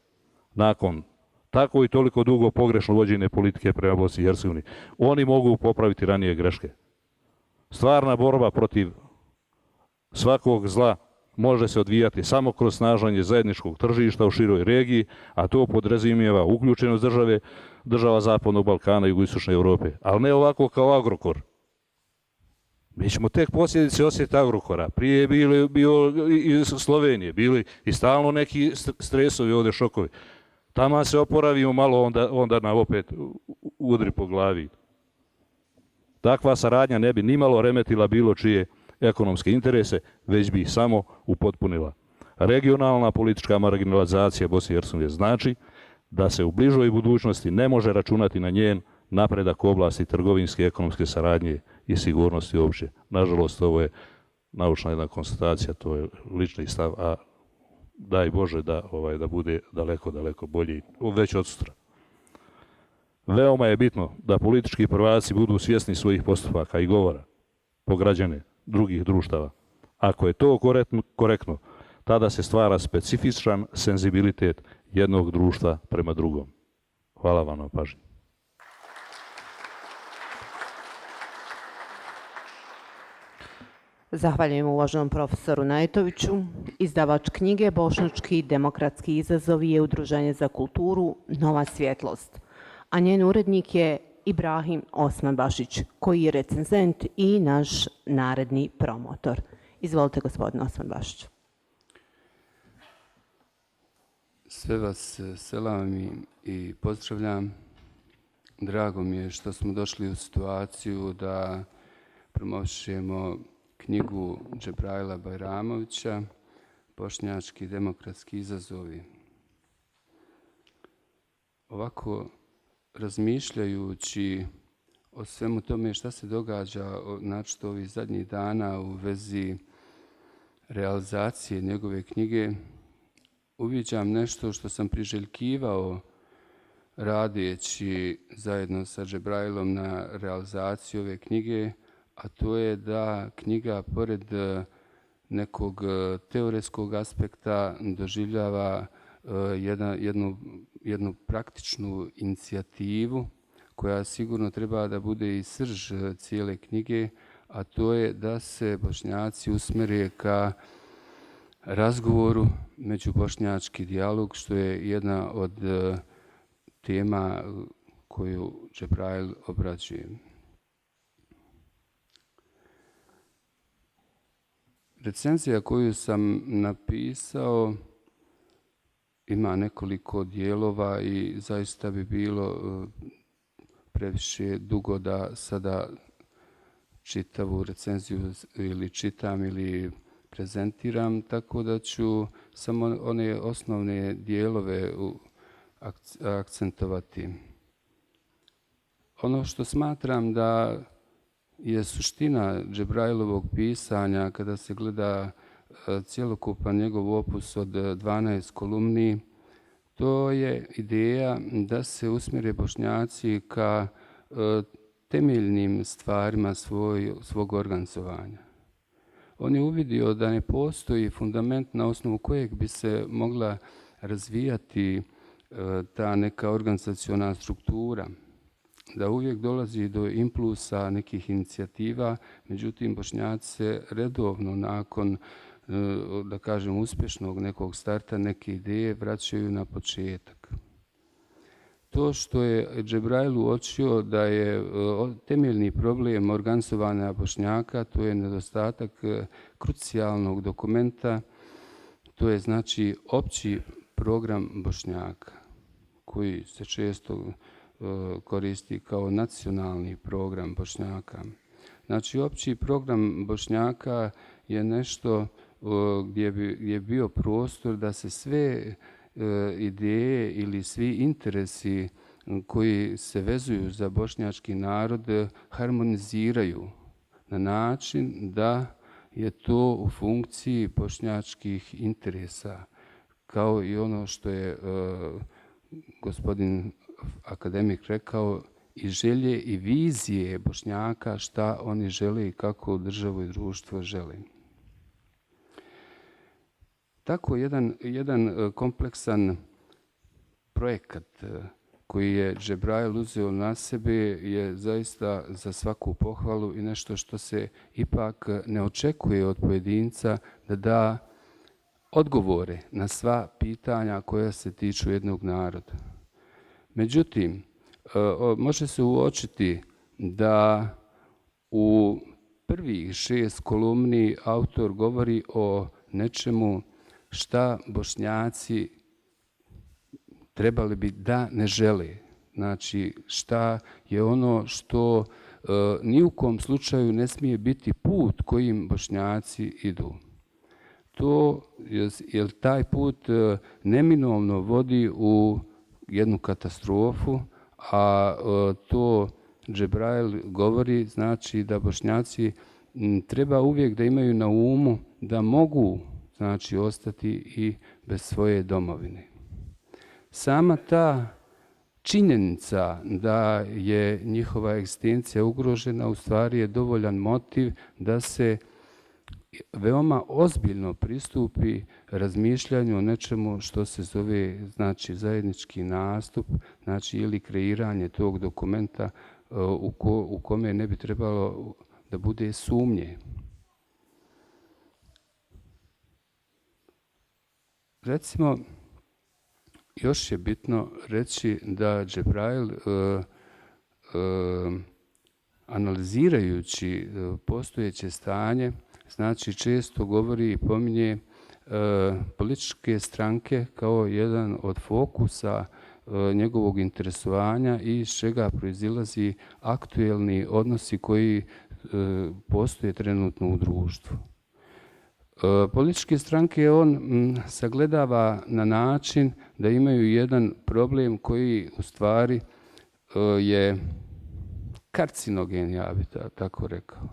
G: Nakon tako i toliko dugo pogrešno vođene politike prema Bosni i Hercegovini, oni mogu popraviti ranije greške. Stvarna borba protiv svakog zla može se odvijati samo kroz snažanje zajedničkog tržišta u široj regiji, a to podrazumijeva uključenost država Zapadnog Balkana i jugoistočne Europe. Ali ne ovako kao Agrokor. Mi ćemo tek posljedice osjetiti Agrokora. Prije je bio i Slovenije, bili i stalno neki stresovi ovdje, šokovi. Tamo se oporavimo malo, onda nam opet udri po glavi. Takva saradnja ne bi nimalo remetila bilo čije ekonomske interese, već bi ih samo upotpunila. Regionalna politička marginalizacija Bosne i Hercegovine znači da se u bližoj budućnosti ne može računati na njen napredak u oblasti trgovinske, ekonomske saradnje i sigurnosti uopće. Nažalost, ovo je naučna jedna konstatacija, to je lični stav, a daj Bože da bude daleko, daleko bolji, već od sutra. Veoma je bitno da politički prvaci budu svjesni svojih postupaka i govora po građane drugih društava. Ako je to korektno, tada se stvara specifičan senzibilitet jednog društva prema drugom. Hvala vam na pažnji.
F: Zahvaljujem uvaženom profesoru Najetoviću. Izdavač knjige Bošnjački demokratski izazovi je Udruženje za kulturu Nova svjetlost, a njen urednik je Ibrahim Osmanbašić, koji je recenzent i naš naredni promotor. Izvolite, gospodine Osmanbašić.
H: Sve vas selamim i pozdravljam. Drago mi je što smo došli u situaciju da promovišemo knjigu Džebraila Bajramovića, Bošnjački demokratski izazovi. Ovako, razmišljajući o svemu tome šta se događa, znači ovih zadnjih dana u vezi realizacije njegove knjige, uviđam nešto što sam priželjkivao radeći zajedno sa Džebrailom na realizaciji ove knjige, a to je da knjiga pored nekog teoretskog aspekta doživljava jednu praktičnu inicijativu koja sigurno treba da bude i srž cijele knjige, a to je da se Bošnjaci usmjere ka razgovoru, međubošnjački dijalog, što je jedna od tema koju Džebrail obrađuje. Recenzija koju sam napisao ima nekoliko dijelova i zaista bi bilo previše dugo da sada čitavu recenziju ili čitam ili prezentiram, tako da ću samo one osnovne dijelove akcentovati. Ono što smatram da je suština Džebrailovog pisanja kada se gleda cjelokupan njegov opus od 12 kolumni. To je ideja da se usmjere Bošnjaci ka temeljnim stvarima svog organizovanja. On je uvidio da ne postoji fundament na osnovu kojeg bi se mogla razvijati ta neka organizaciona struktura, da uvijek dolazi do impulsa nekih inicijativa, međutim Bošnjaci se redovno nakon, da kažem, uspješnog nekog starta, neke ideje vraćaju na početak. To što je Džebrail uočio da je temeljni problem organizovanja Bošnjaka, to je nedostatak krucijalnog dokumenta, to je znači opći program Bošnjaka, koji se često koristi kao nacionalni program Bošnjaka. Znači, opći program Bošnjaka je nešto gdje je bio prostor da se sve ideje ili svi interesi koji se vezuju za bošnjački narod harmoniziraju na način da je to u funkciji bošnjačkih interesa, kao i ono što je gospodin akademik rekao, i želje i vizije Bošnjaka šta oni žele i kako državu i društvo žele. Tako jedan kompleksan projekat koji je Džebrail uzeo na sebe je zaista za svaku pohvalu i nešto što se ipak ne očekuje od pojedinca da da odgovore na sva pitanja koja se tiču jednog naroda. Međutim, može se uočiti da u prvih 6 kolumni autor govori o nečemu šta Bošnjaci trebali bi da ne žele. Znači, šta je ono što ni u kom slučaju ne smije biti put kojim Bošnjaci idu. To, jer taj put neminovno vodi u jednu katastrofu, a to Džebrail govori, znači da Bošnjaci treba uvijek da imaju na umu da mogu, znači, ostati i bez svoje domovine. Sama ta činjenica da je njihova egzistencija ugrožena u stvari je dovoljan motiv da se veoma ozbiljno pristupi razmišljanju o nečemu što se zove, znači, zajednički nastup, znači, ili kreiranje tog dokumenta u kome ne bi trebalo da bude sumnje. Recimo, još je bitno reći da Džebrail, analizirajući postojeće stanje, znači često govori i pominje političke stranke kao jedan od fokusa njegovog interesovanja i iz čega proizilazi aktuelni odnosi koji postoje trenutno u društvu. Političke stranke on sagledava na način da imaju jedan problem koji u stvari je karcinogen, ja bih tako rekao.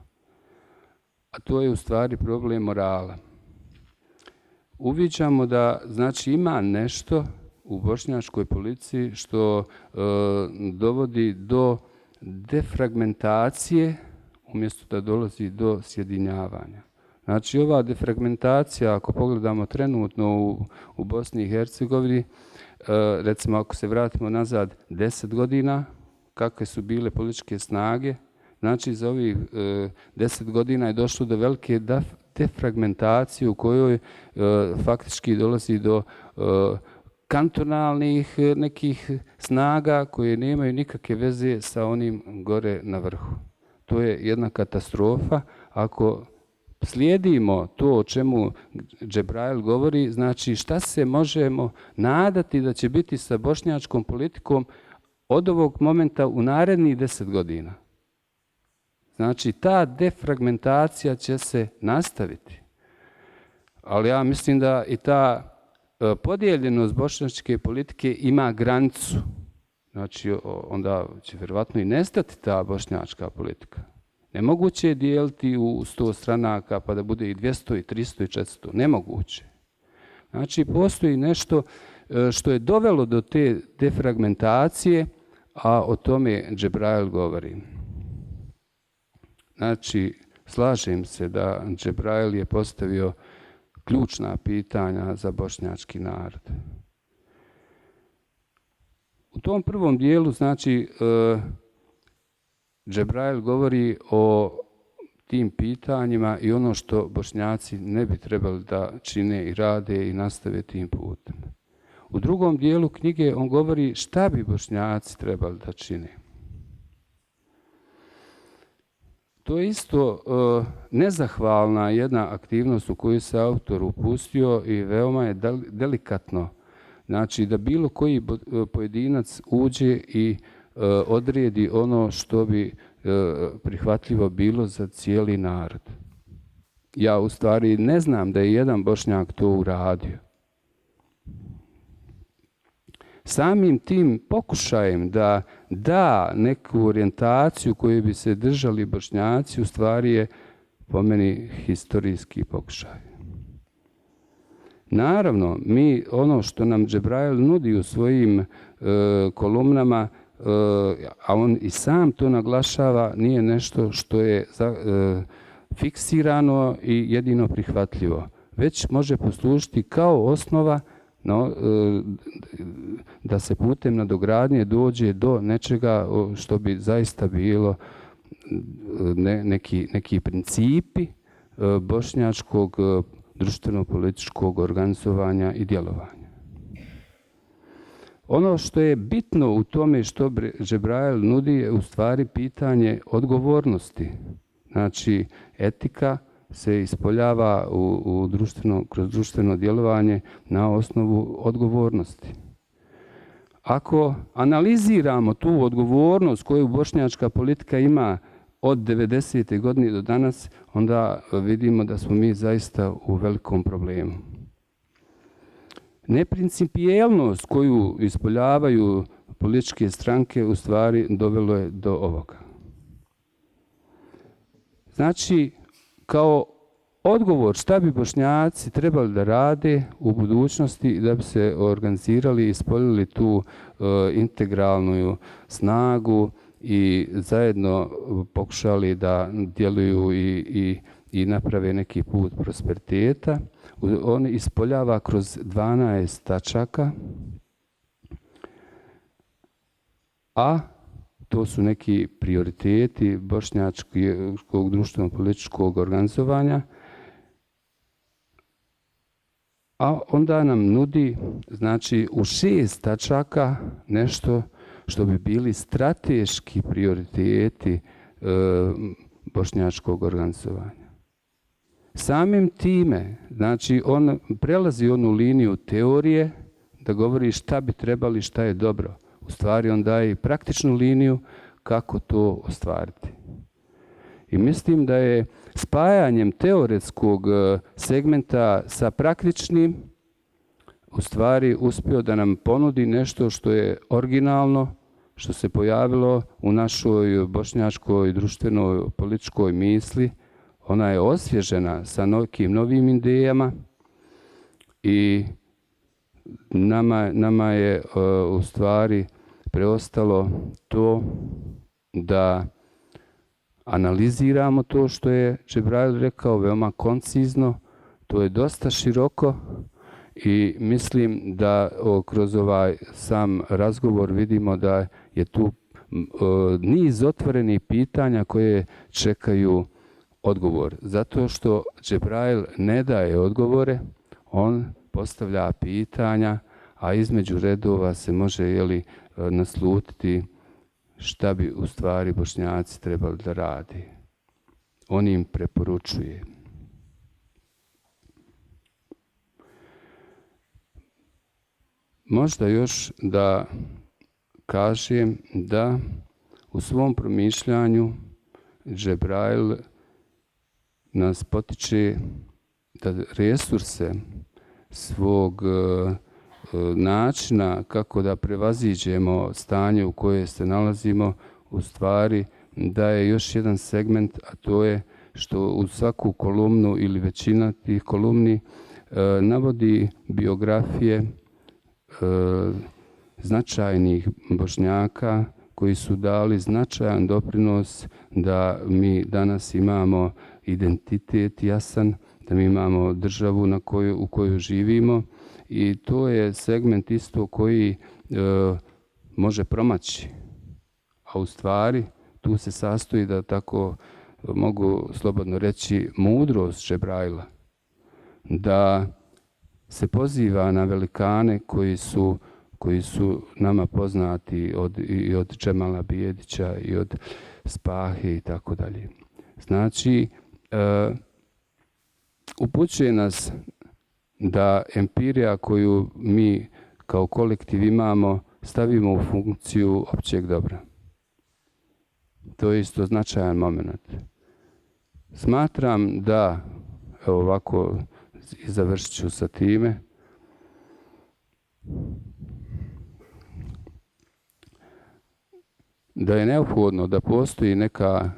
H: A to je u stvari problem morala. Uviđamo da, znači, ima nešto u bošnjačkoj politici što dovodi do defragmentacije umjesto da dolazi do sjedinjavanja. Znači, ova defragmentacija, ako pogledamo trenutno u Bosni i Hercegovini, recimo ako se vratimo nazad 10 godina, kakve su bile političke snage, znači za ovih 10 godina je došlo do velike defragmentacije u kojoj faktički dolazi do kantonalnih nekih snaga koje nemaju nikakve veze sa onim gore na vrhu. To je jedna katastrofa. Ako slijedimo to o čemu Džebrail govori, znači šta se možemo nadati da će biti sa bošnjačkom politikom od ovog momenta u narednih 10 godina. Znači, ta defragmentacija će se nastaviti. Ali ja mislim da i ta podijeljenost bošnjačke politike ima granicu. Znači, onda će vjerovatno i nestati ta bošnjačka politika. Nemoguće je dijeliti u 100 stranaka pa da bude i 200 i 300 i 400. Nemoguće. Znači, postoji nešto što je dovelo do te defragmentacije, a o tome Džebrail govori. Znači, slažem se da Džebrail je postavio ključna pitanja za bošnjački narod. U tom prvom dijelu, znači, Džebrail govori o tim pitanjima i ono što Bošnjaci ne bi trebali da čine i rade i nastave tim putem. U drugom dijelu knjige on govori šta bi Bošnjaci trebali da čine. To je isto nezahvalna jedna aktivnost u koju se autor upustio i veoma je delikatno. Znači da bilo koji pojedinac uđe i odredi ono što bi prihvatljivo bilo za cijeli narod. Ja u stvari ne znam da je jedan Bošnjak to uradio. Samim tim pokušajem da neku orijentaciju koju bi se držali Bošnjaci u stvari je po meni historijski pokušaj. Naravno, mi ono što nam Džebrail nudi u svojim kolumnama, a on i sam to naglašava, nije nešto što je fiksirano i jedino prihvatljivo, već može poslužiti kao osnova da se putem nadogradnje dođe do nečega što bi zaista bilo neki principi bošnjačkog društveno-političkog organizovanja i djelovanja. Ono što je bitno u tome što Džebrail nudi je u stvari pitanje odgovornosti. Znači, etika se ispoljava kroz društveno djelovanje na osnovu odgovornosti. Ako analiziramo tu odgovornost koju bošnjačka politika ima od 90. godine do danas, onda vidimo da smo mi zaista u velikom problemu. Neprincipijelnost koju ispoljavaju političke stranke u stvari dovelo je do ovoga. Znači, kao odgovor šta bi Bošnjaci trebali da rade u budućnosti da bi se organizirali i ispoljili tu integralnu snagu i zajedno pokušali da djeluju i naprave neki put prosperiteta. On ispoljava kroz 12 tačaka, a to su neki prioriteti bošnjačkog društveno-političkog organizovanja, a onda nam nudi, znači, u 6 tačaka nešto što bi bili strateški prioriteti bošnjačkog organizovanja. Samim time, znači, on prelazi onu liniju teorije da govori šta bi trebali, šta je dobro. U stvari on daje i praktičnu liniju kako to ostvariti. I mislim da je spajanjem teoretskog segmenta sa praktičnim u stvari uspio da nam ponudi nešto što je originalno, što se pojavilo u našoj bošnjačkoj društvenoj političkoj misli. Ona je osvježena sa nekim novim idejama i nama je u stvari preostalo to da analiziramo to što je Džebrail rekao veoma koncizno. To je dosta široko i mislim da kroz ovaj sam razgovor vidimo da je tu niz otvorenih pitanja koje čekaju odgovor. Zato što Džebrail ne daje odgovore, on postavlja pitanja, a između redova se može naslutiti šta bi u stvari Bošnjaci trebali da radi. On im preporučuje. Možda još da kažem da u svom promišljanju Džebrail nas potiče da resurse svog načina kako da prevaziđemo stanje u koje se nalazimo u stvari da je još jedan segment, a to je što u svaku kolumnu ili većina tih kolumni navodi biografije značajnih Bošnjaka koji su dali značajan doprinos da mi danas imamo identitet jasan, da mi imamo državu u kojoj živimo i to je segment isto koji može promaći. A u stvari tu se sastoji, da tako mogu slobodno reći, mudrost Džebraila, da se poziva na velikane koji su nama poznati i od Džemala Bijedića i od Spahe i tako dalje. Znači, upućuje nas da empirija koju mi kao kolektiv imamo stavimo u funkciju općeg dobra. To je isto značajan moment. Smatram da, evo ovako i završit ću sa time, da je neophodno da postoji neka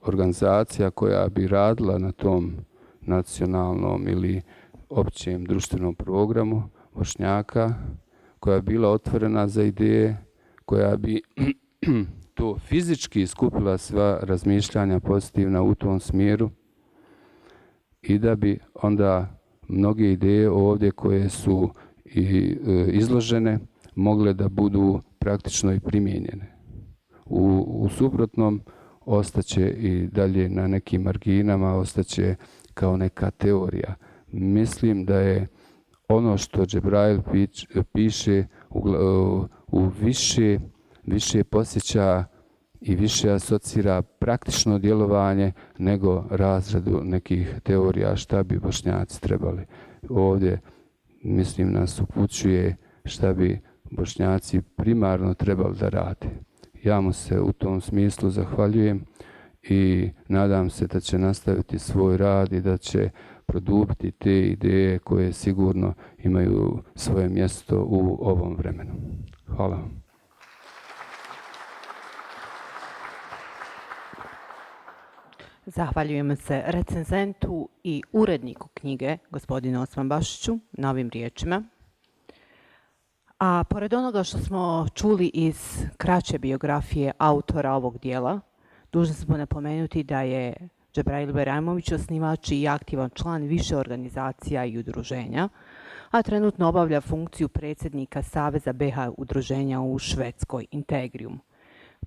H: organizacija koja bi radila na tom nacionalnom ili općem društvenom programu Bošnjaka, koja bi bila otvorena za ideje, koja bi to fizički skupila sva razmišljanja pozitivna u tom smjeru i da bi onda mnoge ideje ovdje koje su izložene mogle da budu praktično i primijenjene. U suprotnom ostaće i dalje na nekim marginama, ostaće kao neka teorija. Mislim da je ono što Džebrail piše u više posjeća i više asocira praktično djelovanje nego razradu nekih teorija šta bi Bošnjaci trebali. Ovdje, mislim, nas upućuje šta bi Bošnjaci primarno trebali da rade. Ja mu se u tom smislu zahvaljujem i nadam se da će nastaviti svoj rad i da će produbiti te ideje koje sigurno imaju svoje mjesto u ovom vremenu. Hvala vam.
F: Zahvaljujemo se recenzentu i uredniku knjige, gospodinu Osman Bašiću, na ovim riječima. A pored onoga što smo čuli iz kraće biografije autora ovog dijela, dužni smo napomenuti da je Džebrail Bajramović osnivač i aktivan član više organizacija i udruženja, a trenutno obavlja funkciju predsjednika Saveza BiH udruženja u Švedskoj, Integrium.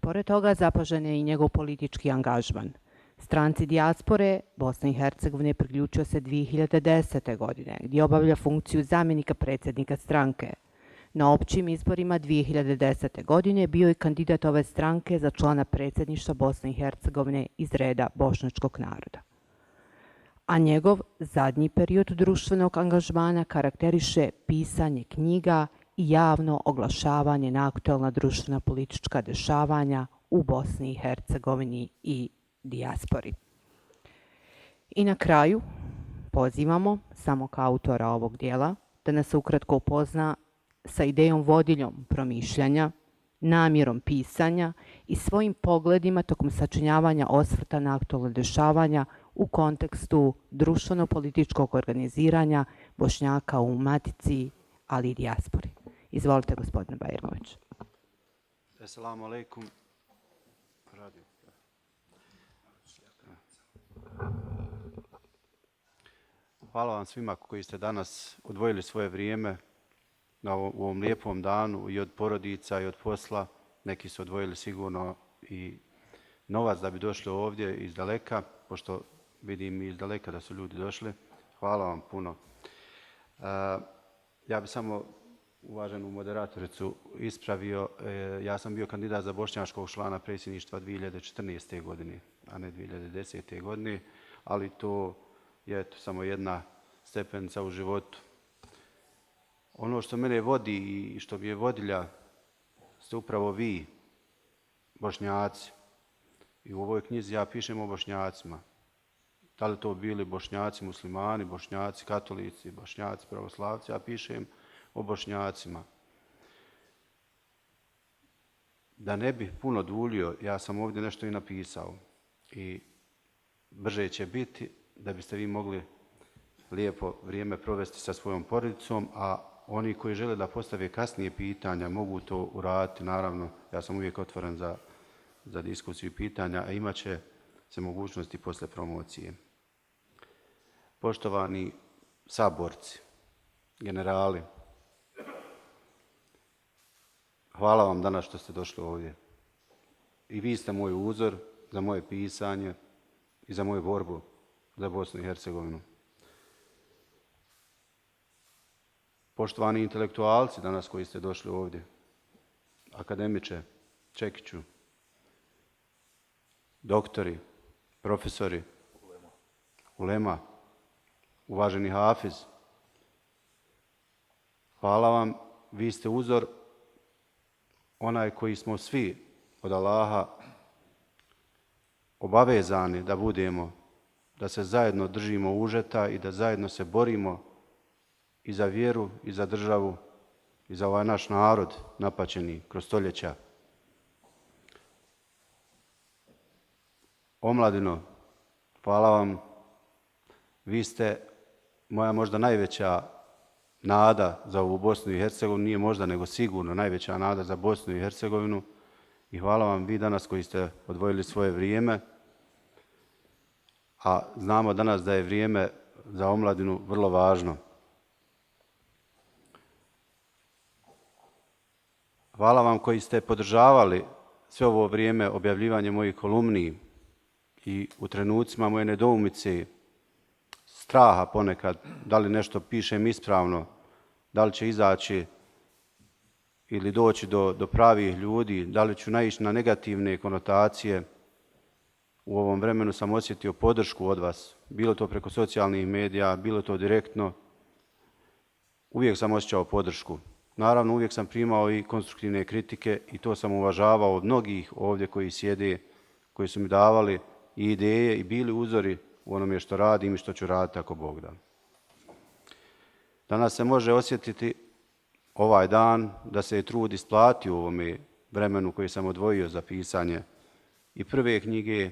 F: Pored toga zapažen je i njegov politički angažman. Stranci dijaspore Bosne i Hercegovine priključio se 2010. godine, gdje obavlja funkciju zamjenika predsjednika stranke. Na općim izborima 2010. godine bio je kandidat ove stranke za člana predsjedništva Bosne i Hercegovine iz reda bošnjačkog naroda. A njegov zadnji period društvenog angažmana karakteriše pisanje knjiga i javno oglašavanje na aktualna društvena politička dešavanja u Bosni i Hercegovini i dijaspori. I na kraju pozivamo samog autora ovog dijela da nas ukratko upozna sa idejom vodiljom promišljanja, namjerom pisanja i svojim pogledima tokom sačinjavanja osvrta na aktualne dešavanja u kontekstu društveno-političkog organiziranja Bošnjaka u Matici, ali i dijaspori. Izvolite, gospodine Bajramović.
C: Assalamu alaikum. Hvala vam svima koji ste danas odvojili svoje vrijeme u ovom lijepom danu i od porodica i od posla. Neki su odvojili sigurno i novac da bi došli ovdje iz daleka, pošto vidim iz daleka da su ljudi došli. Hvala vam puno. Ja bi samo uvaženu moderatoricu ispravio. Ja sam bio kandidat za bošnjačkog člana predsjedništva 2014. godine, a ne 2010. godine, ali to je samo jedna stepenica u životu. Ono što mene vodi i što mi je vodilja ste upravo vi, Bošnjaci. I u ovoj knjizi ja pišem o Bošnjacima. Da li to bili Bošnjaci muslimani, Bošnjaci katolici, Bošnjaci pravoslavci, ja pišem o Bošnjacima. Da ne bih puno duljio, ja sam ovdje nešto i napisao. I brže će biti da biste vi mogli lijepo vrijeme provesti sa svojom porodicom, a oni koji žele da postave kasnije pitanja mogu to uraditi. Naravno, ja sam uvijek otvoren za diskusiju i pitanja, a imat će se mogućnosti posle promocije. Poštovani saborci, generali, hvala vam danas što ste došli ovdje. I vi ste moj uzor za moje pisanje i za moju borbu za Bosnu i Hercegovinu. Poštovani intelektualci danas koji ste došli ovdje, akademiče Čekiću, doktori, profesori, ulema, uvaženi Hafiz, hvala vam, vi ste uzor onaj koji smo svi od Allaha obavezani da budemo, da se zajedno držimo užeta i da zajedno se borimo i za vjeru, i za državu, i za ovaj naš narod napaćeni kroz stoljeća. Omladino, hvala vam. Vi ste moja možda najveća nada za ovu Bosnu i Hercegovinu, nije možda nego sigurno najveća nada za Bosnu i Hercegovinu. I hvala vam vi danas koji ste odvojili svoje vrijeme. A znamo danas da je vrijeme za omladinu vrlo važno. Hvala vam koji ste podržavali sve ovo vrijeme objavljivanje mojih kolumni i u trenucima moje nedoumice, straha ponekad, da li nešto pišem ispravno, da li će izaći ili doći do pravih ljudi, da li ću naići na negativne konotacije. U ovom vremenu sam osjetio podršku od vas, bilo to preko socijalnih medija, bilo to direktno. Uvijek sam osjećao podršku. Naravno, uvijek sam primao i konstruktivne kritike i to sam uvažavao od mnogih ovdje koji sjede, koji su mi davali i ideje i bili uzori u onome što radim i što ću raditi ako Bog da. Danas se može osjetiti ovaj dan da se je trud isplatio u ovome vremenu koji sam odvojio za pisanje i prve knjige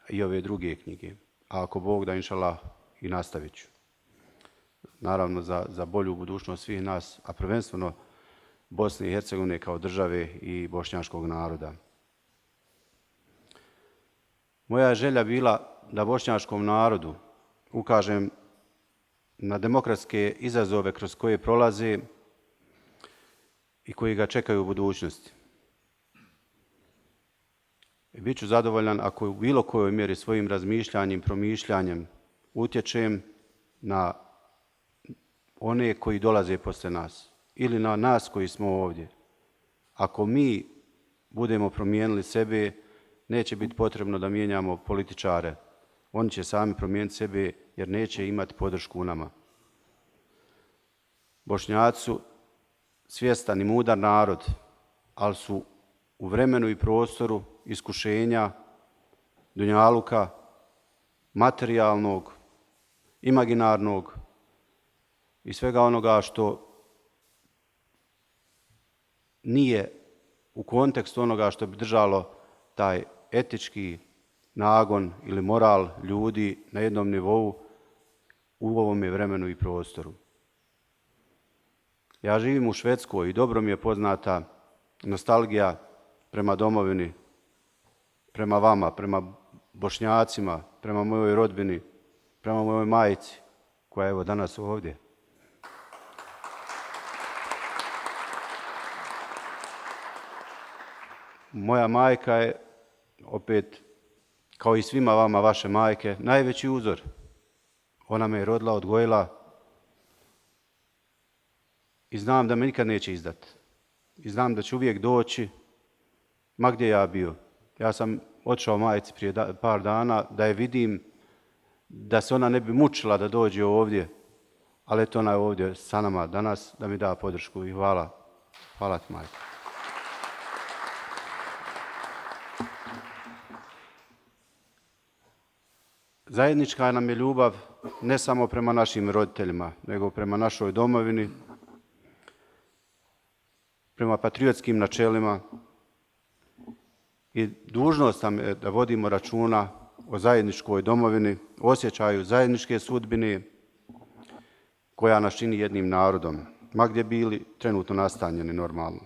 C: i ove druge knjige. A ako Bog da, inšalah, i nastavit ću. Naravno za bolju budućnost svih nas, a prvenstveno Bosne i Hercegovine kao države i bošnjačkog naroda. Moja je želja bila da bošnjačkom narodu ukažem na demokratske izazove kroz koje prolaze i koji ga čekaju u budućnosti. Biću zadovoljan ako u bilo kojoj mjeri svojim razmišljanjem, promišljanjem utječem na one koji dolaze posle nas ili na nas koji smo ovdje. Ako mi budemo promijenili sebe, neće biti potrebno da mijenjamo političare. Oni će sami promijeniti sebe jer neće imati podršku u nama. Bošnjaci su svjestan i mudar narod, ali su u vremenu i prostoru iskušenja, dunjaluka, materijalnog, imaginarnog i svega onoga što nije u kontekstu onoga što bi držalo taj etički nagon ili moral ljudi na jednom nivou u ovome vremenu i prostoru. Ja živim u Švedskoj i dobro mi je poznata nostalgija prema domovini, prema vama, prema Bošnjacima, prema mojoj rodbini, prema mojoj majci, koja je evo danas ovdje. Moja majka je, opet, kao i svima vama, vaše majke, najveći uzor. Ona me je rodila, odgojila i znam da me nikad neće izdati. I znam da će uvijek doći, ma gdje ja bio. Ja sam otišao majci prije par dana da je vidim, da se ona ne bi mučila da dođe ovdje, ali eto ona je ovdje sa nama danas da mi da podršku i hvala. Hvala ti, majko. Zajednička nam je ljubav ne samo prema našim roditeljima, nego prema našoj domovini, prema patriotskim načelima, i dužnost nam je da vodimo računa o zajedničkoj domovini, osjećaju zajedničke sudbine koja nas čini jednim narodom, ma gdje bili trenutno nastanjeni normalno.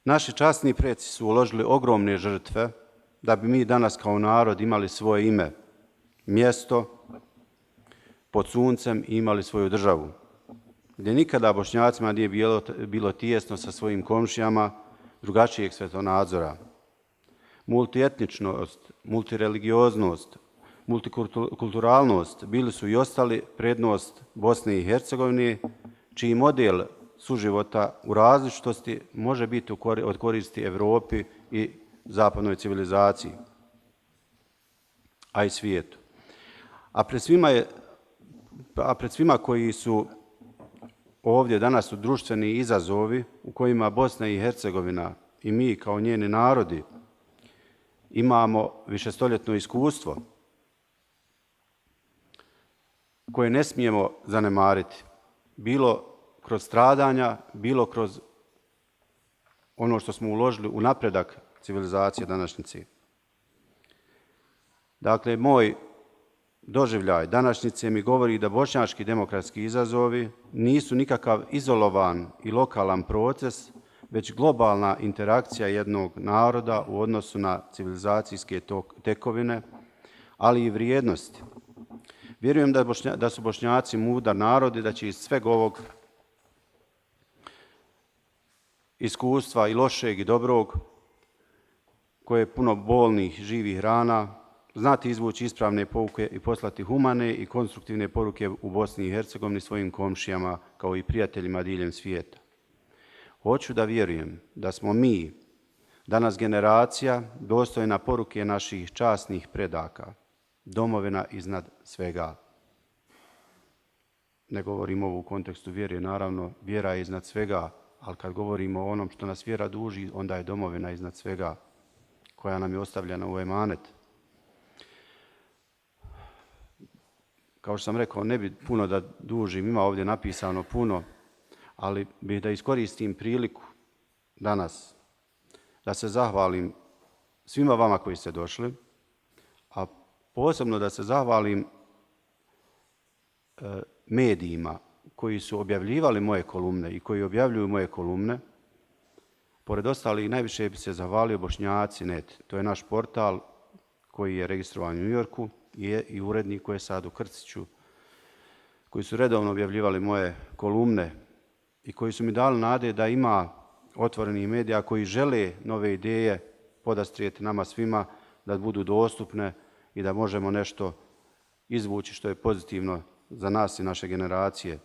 C: Naši časni preci su uložili ogromne žrtve da bi mi danas kao narod imali svoje ime, mjesto pod suncem i imali svoju državu, gdje nikada Bošnjacima nije bilo tijesno sa svojim komšijama drugačijeg svetonadzora. Multietničnost, multireligioznost, multikulturalnost bili su i ostali prednost Bosne i Hercegovine, čiji model suživota u različitosti može biti od koristi Europi i zapadnoj civilizaciji, a i svijetu. A pred svima koji su ovdje danas su društveni izazovi u kojima Bosna i Hercegovina i mi kao njeni narodi imamo višestoljetno iskustvo koje ne smijemo zanemariti, bilo kroz stradanja, bilo kroz ono što smo uložili u napredak civilizacije današnjice. Dakle, moj doživljaj današnjice mi govori da bošnjački demokratski izazovi nisu nikakav izolovan i lokalan proces, već globalna interakcija jednog naroda u odnosu na civilizacijske tekovine, ali i vrijednosti. Vjerujem da su Bošnjaci mudar narod i da će iz sveg ovog iskustva i lošeg i dobrog, koje je puno bolnih, živih rana, znati izvući ispravne pouke i poslati humane i konstruktivne poruke u Bosni i Hercegovini svojim komšijama kao i prijateljima diljem svijeta. Hoću da vjerujem da smo mi danas generacija dostojna poruke naših časnih predaka, domovina iznad svega. Ne govorim ovo u kontekstu vjere, naravno, vjera je iznad svega, ali kad govorimo o onom što nas vjera duži, onda je domovina iznad svega, koja nam je ostavljena u emanet. Kao što sam rekao, ne bi puno da dužim, ima ovdje napisano puno, ali bih da iskoristim priliku danas da se zahvalim svima vama koji ste došli, a posebno da se zahvalim medijima koji su objavljivali moje kolumne i koji objavljuju moje kolumne. Pored ostalih, najviše bi se zahvalio Bošnjaci.net. To je naš portal koji je registrovan u New Yorku i urednik koji je sad u Krciću, koji su redovno objavljivali moje kolumne i koji su mi dali nade da ima otvorenih medija koji žele nove ideje podastrijeti nama svima, da budu dostupne i da možemo nešto izvući što je pozitivno za nas i naše generacije.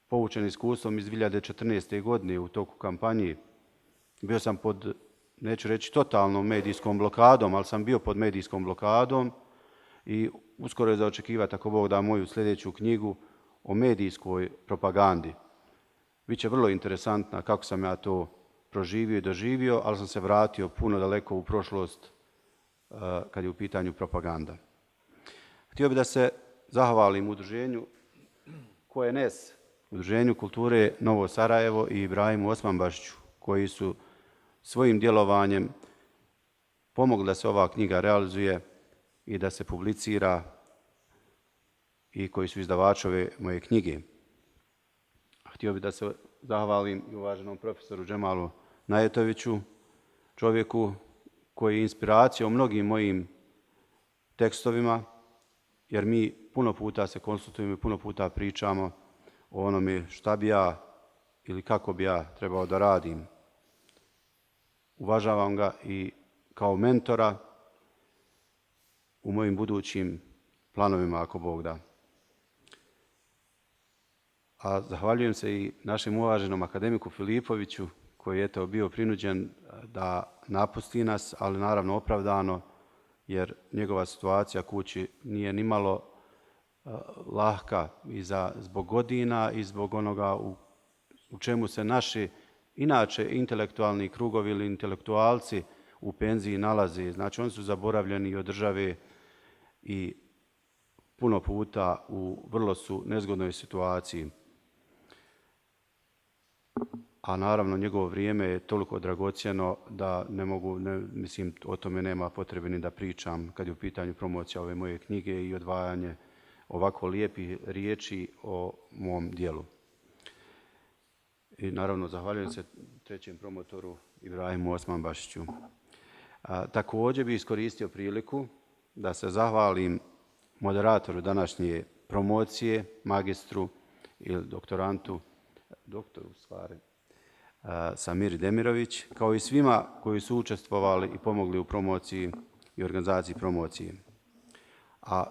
C: Poučen iskustvom iz 2014. godine u toku kampanje, bio sam pod, neću reći totalnom medijskom blokadom, ali sam bio pod medijskom blokadom i uskoro je za očekivati, ako Bog da, moju sljedeću knjigu o medijskoj propagandi. Biće vrlo interesantna kako sam ja to proživio i doživio, ali sam se vratio puno daleko u prošlost kad je u pitanju propaganda. Htio bih da se zahvalim udruženju KNS, Udruženju kulture Novo Sarajevo i Ibrahimu Osmanbašiću, koji su svojim djelovanjem pomogli da se ova knjiga realizuje i da se publicira i koji su izdavači ove moje knjige. Htio bih da se zahvalim i uvaženom profesoru Džemalu Najetoviću, čovjeku koji je inspiracija u mnogim mojim tekstovima, jer mi puno puta se konsultujemo i puno puta pričamo o onome šta bi ja ili kako bi ja trebao da radim. Uvažavam ga i kao mentora u mojim budućim planovima, ako Bog da. A zahvaljujem se i našem uvaženom akademiku Filipoviću, koji je bio prinuđen da napusti nas, ali naravno opravdano, jer njegova situacija kući nije nimalo lahka i zbog godina i zbog onoga u čemu se naši inače intelektualni krugovi ili intelektualci u penziji nalazi. Znači, oni su zaboravljeni od države i puno puta u vrlo su nezgodnoj situaciji. a naravno njegovo vrijeme je toliko dragocjeno da ne mogu, mislim, o tome nema potrebe ni da pričam kad je u pitanju promocija ove moje knjige i odvajanje ovako lijepih riječi o mom dijelu. I naravno zahvaljujem se trećem promotoru Ibrahimu Osmanbašiću. Također bi iskoristio priliku da se zahvalim moderatoru današnje promocije, magistru ili doktorantu, doktoru stvari, Samiri Demirović, kao i svima koji su učestvovali i pomogli u promociji i organizaciji promocije. A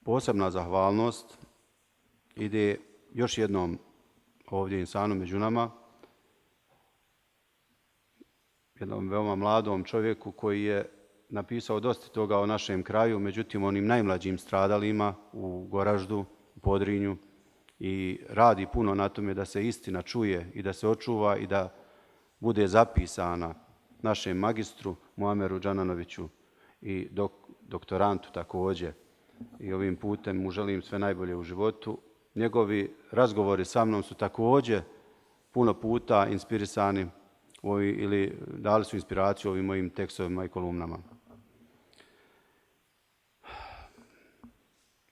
C: posebna zahvalnost ide još jednom ovdje insanu među nama, jednom veoma mladom čovjeku koji je napisao dosta toga o našem kraju, međutim onim najmlađim stradalima u Goraždu, u Podrinju, i radi puno na tome da se istina čuje i da se očuva i da bude zapisana našem magistru Muameru Džananoviću i doktorantu također. I ovim putem mu želim sve najbolje u životu. Njegovi razgovori sa mnom su također puno puta inspirisani ili dali su inspiraciju ovim mojim tekstovima i kolumnama.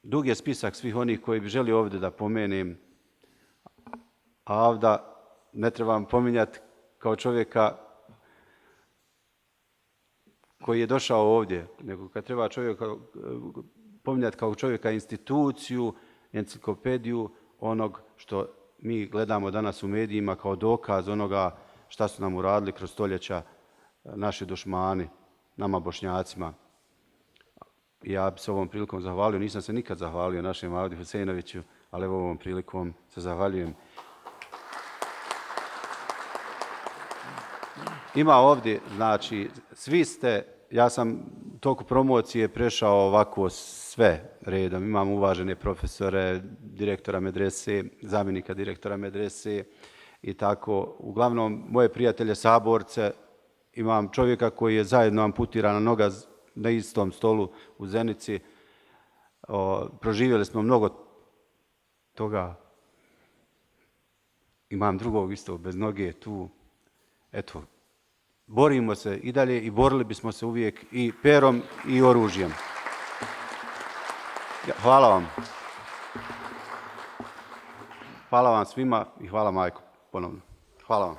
C: Dug je spisak svih onih koji bi želio ovdje da pomenem, a ovdje ne trebam pominjati kao čovjeka koji je došao ovdje, nego kad treba čovjeka pominjati kao čovjeka instituciju, enciklopediju onog što mi gledamo danas u medijima kao dokaz onoga šta su nam uradili kroz stoljeća naši dušmani, nama Bošnjacima. Ja bi se ovom prilikom zahvalio, nisam se nikad zahvalio našem Avdi Huseinoviću, ali evo ovom prilikom se zahvaljujem. Ima ovdje, znači, svi ste, ja sam u toku promocije prešao ovako sve redom. Imam uvažene profesore, direktora medrese, zamjenika direktora medrese i tako. Uglavnom, moje prijatelje saborce, imam čovjeka koji je zajedno amputirana noga na istom stolu u Zenici. Proživjeli smo mnogo toga. Imam drugog isto bez noge tu. Eto, borimo se i dalje i borili bismo se uvijek i perom i oružjem. Hvala vam. Hvala vam svima i hvala majko ponovno. Hvala vam.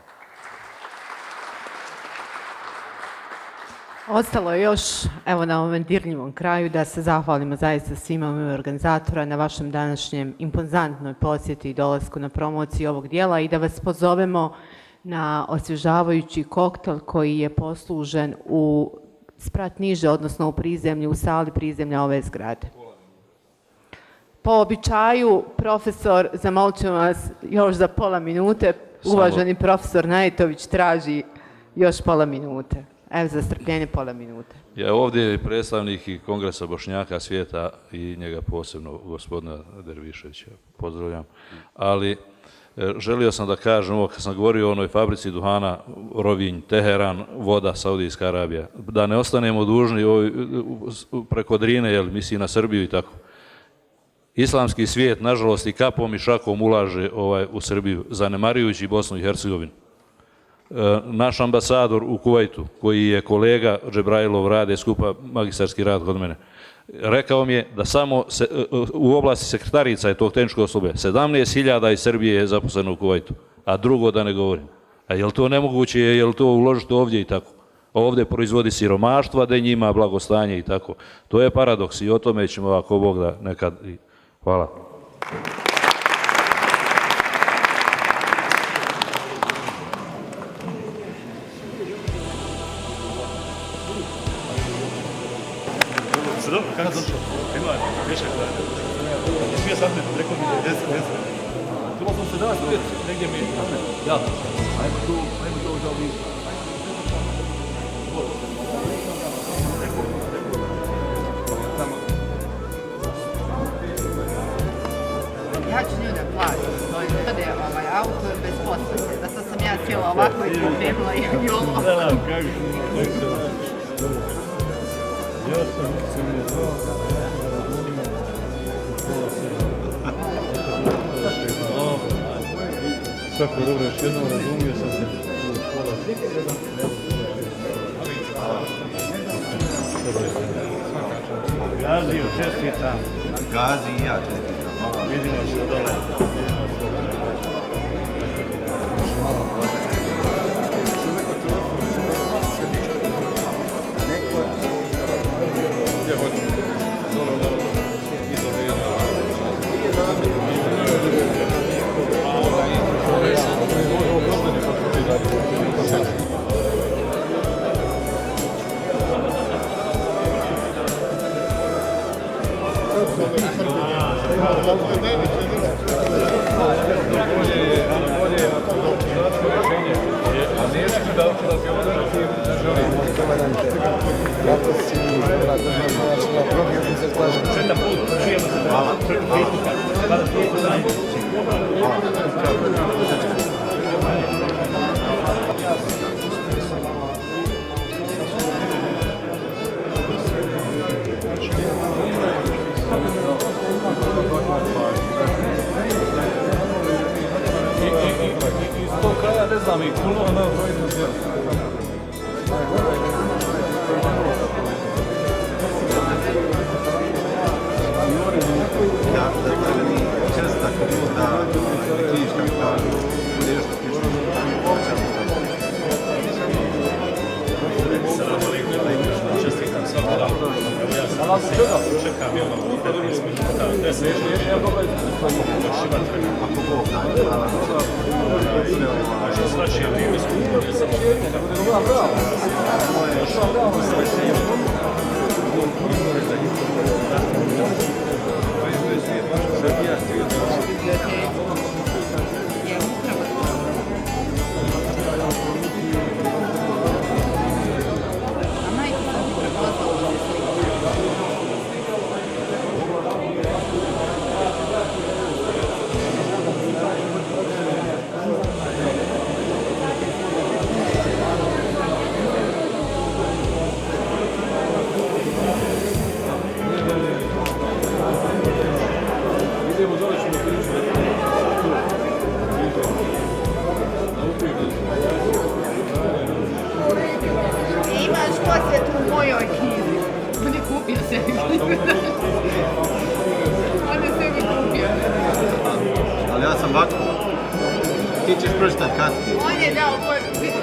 F: Ostalo je još, evo na ovom dirljivom kraju, da se zahvalimo zaista svima u ime organizatora na vašem današnjem impozantnoj posjeti i dolasku na promociju ovog dijela i da vas pozovemo na osvježavajući koktel koji je poslužen u sprat niže, odnosno u prizemlju, u sali prizemlja ove zgrade. Po običaju, profesor, zamolit ćemo vas još za pola minute, uvaženi profesor Najetović traži još pola minute. Evo za strpljenje pola minute.
G: Ja ovdje je predstavnik i Kongresa Bošnjaka svijeta i njega posebno, gospodina Derviševića, pozdravljam. Ali želio sam da kažem ovo, kad sam govorio o onoj fabrici duhana Rovinj, Teheran, voda, Saudijska Arabija, da ne ostanemo dužni preko Drine, jer misli na Srbiju i tako. Islamski svijet, nažalost, i kapom i šakom ulaže u Srbiju, zanemarujući Bosnu i Hercegovinu. Naš ambasador u Kuvajtu, koji je kolega Džebrailov, rade skupa magistarski rad kod mene, rekao mi je da samo u oblasti sekretarica je tog tehničkog osoblja 17.000 iz Srbije je zaposleno u Kuvajtu, a drugo da ne govorim. A je li to nemoguće, je li to uložiti ovdje i tako? Ovdje proizvodi siromaštva, da njima blagostanje i tako. To je paradoks i o tome ćemo, ako Bog da, nekad. Hvala.
D: Kada došao? Ima više kraja. Smije sad me, rekao mi da je 10. Trebao sam se danas vidjeti, negdje mi je. Ja. Ajmo tu za ovih.
E: Ja ću nju da plaćam, to je autor bez posljedice. Zato sam ja cijela ovako i pripremila i ovo.
D: Da, kako? Ja sam se ne znao da Tako dobro, još jednom razumio sam se u pola.
B: Gaziju čestitam.
C: Gazi i ja čestitam.
B: Vidimo se dole.
D: Iz tog kraja, ne znam, i puno na brojno djela.
C: Ja, da mi čestak da tiš kako kažu, bude još tišno.
D: Čestitam svako dan. Evo ja sam čekam i ono 15 minuta, 10 minuta. Još ima vremena.
C: Ako Bog daje, hvala.
D: Što znači je vrijeme skupno, nije samo
E: Imaš posjetu u mojoj knjizi. On je kupio sebi knjigu. On je sebi kupio.
C: Ali ja sam ovako. Ti ćeš pročitati kasnije.
E: On je dao moju knjigu.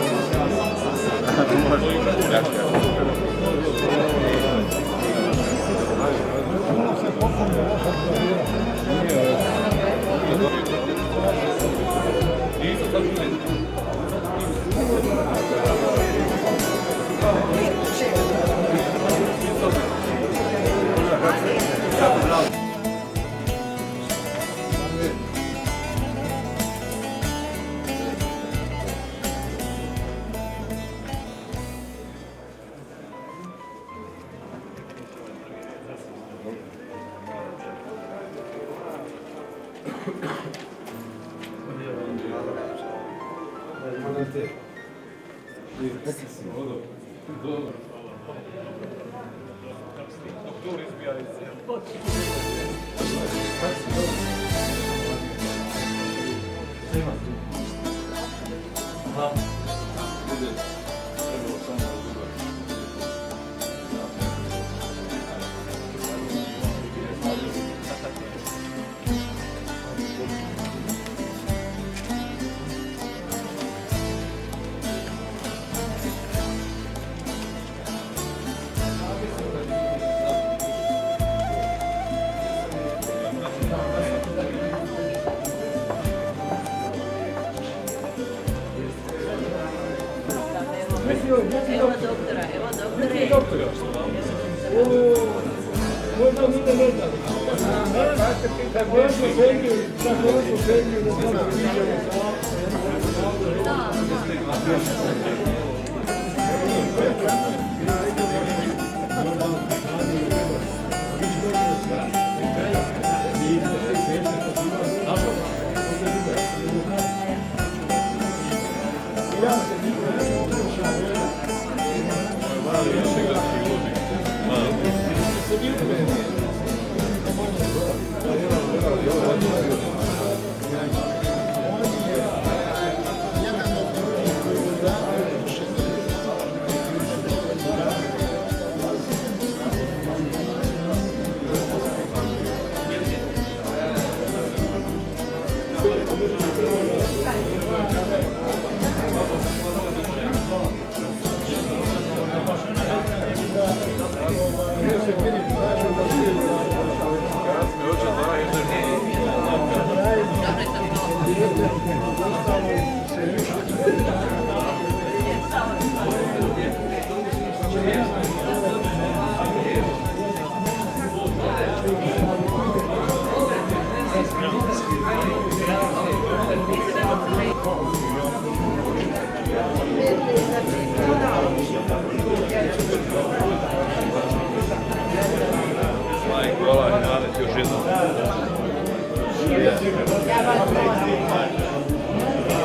G: Hvala, Janec, još jednom.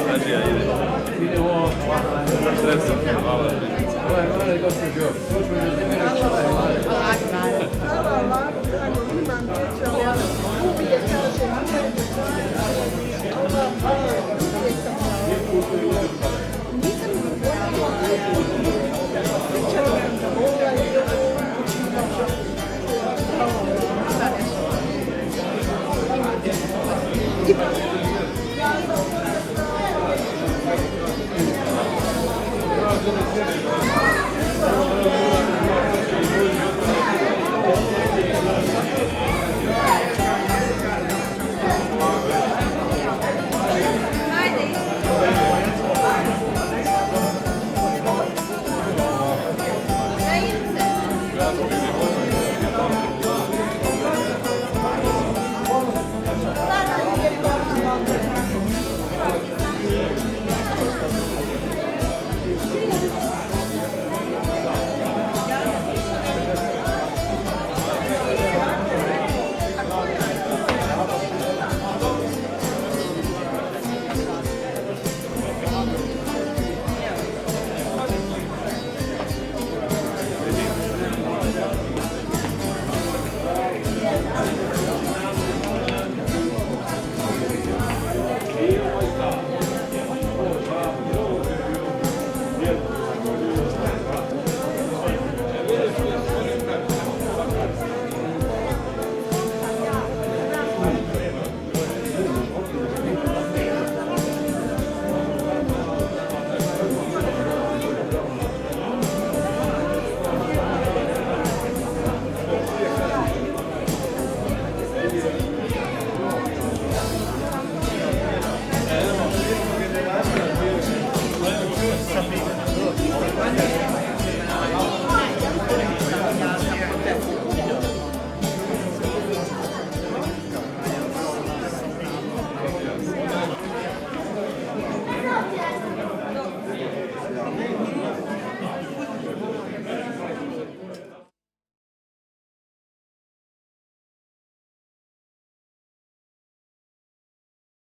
G: Znači, ja idem. Idemo. Sredstvo. Hvala.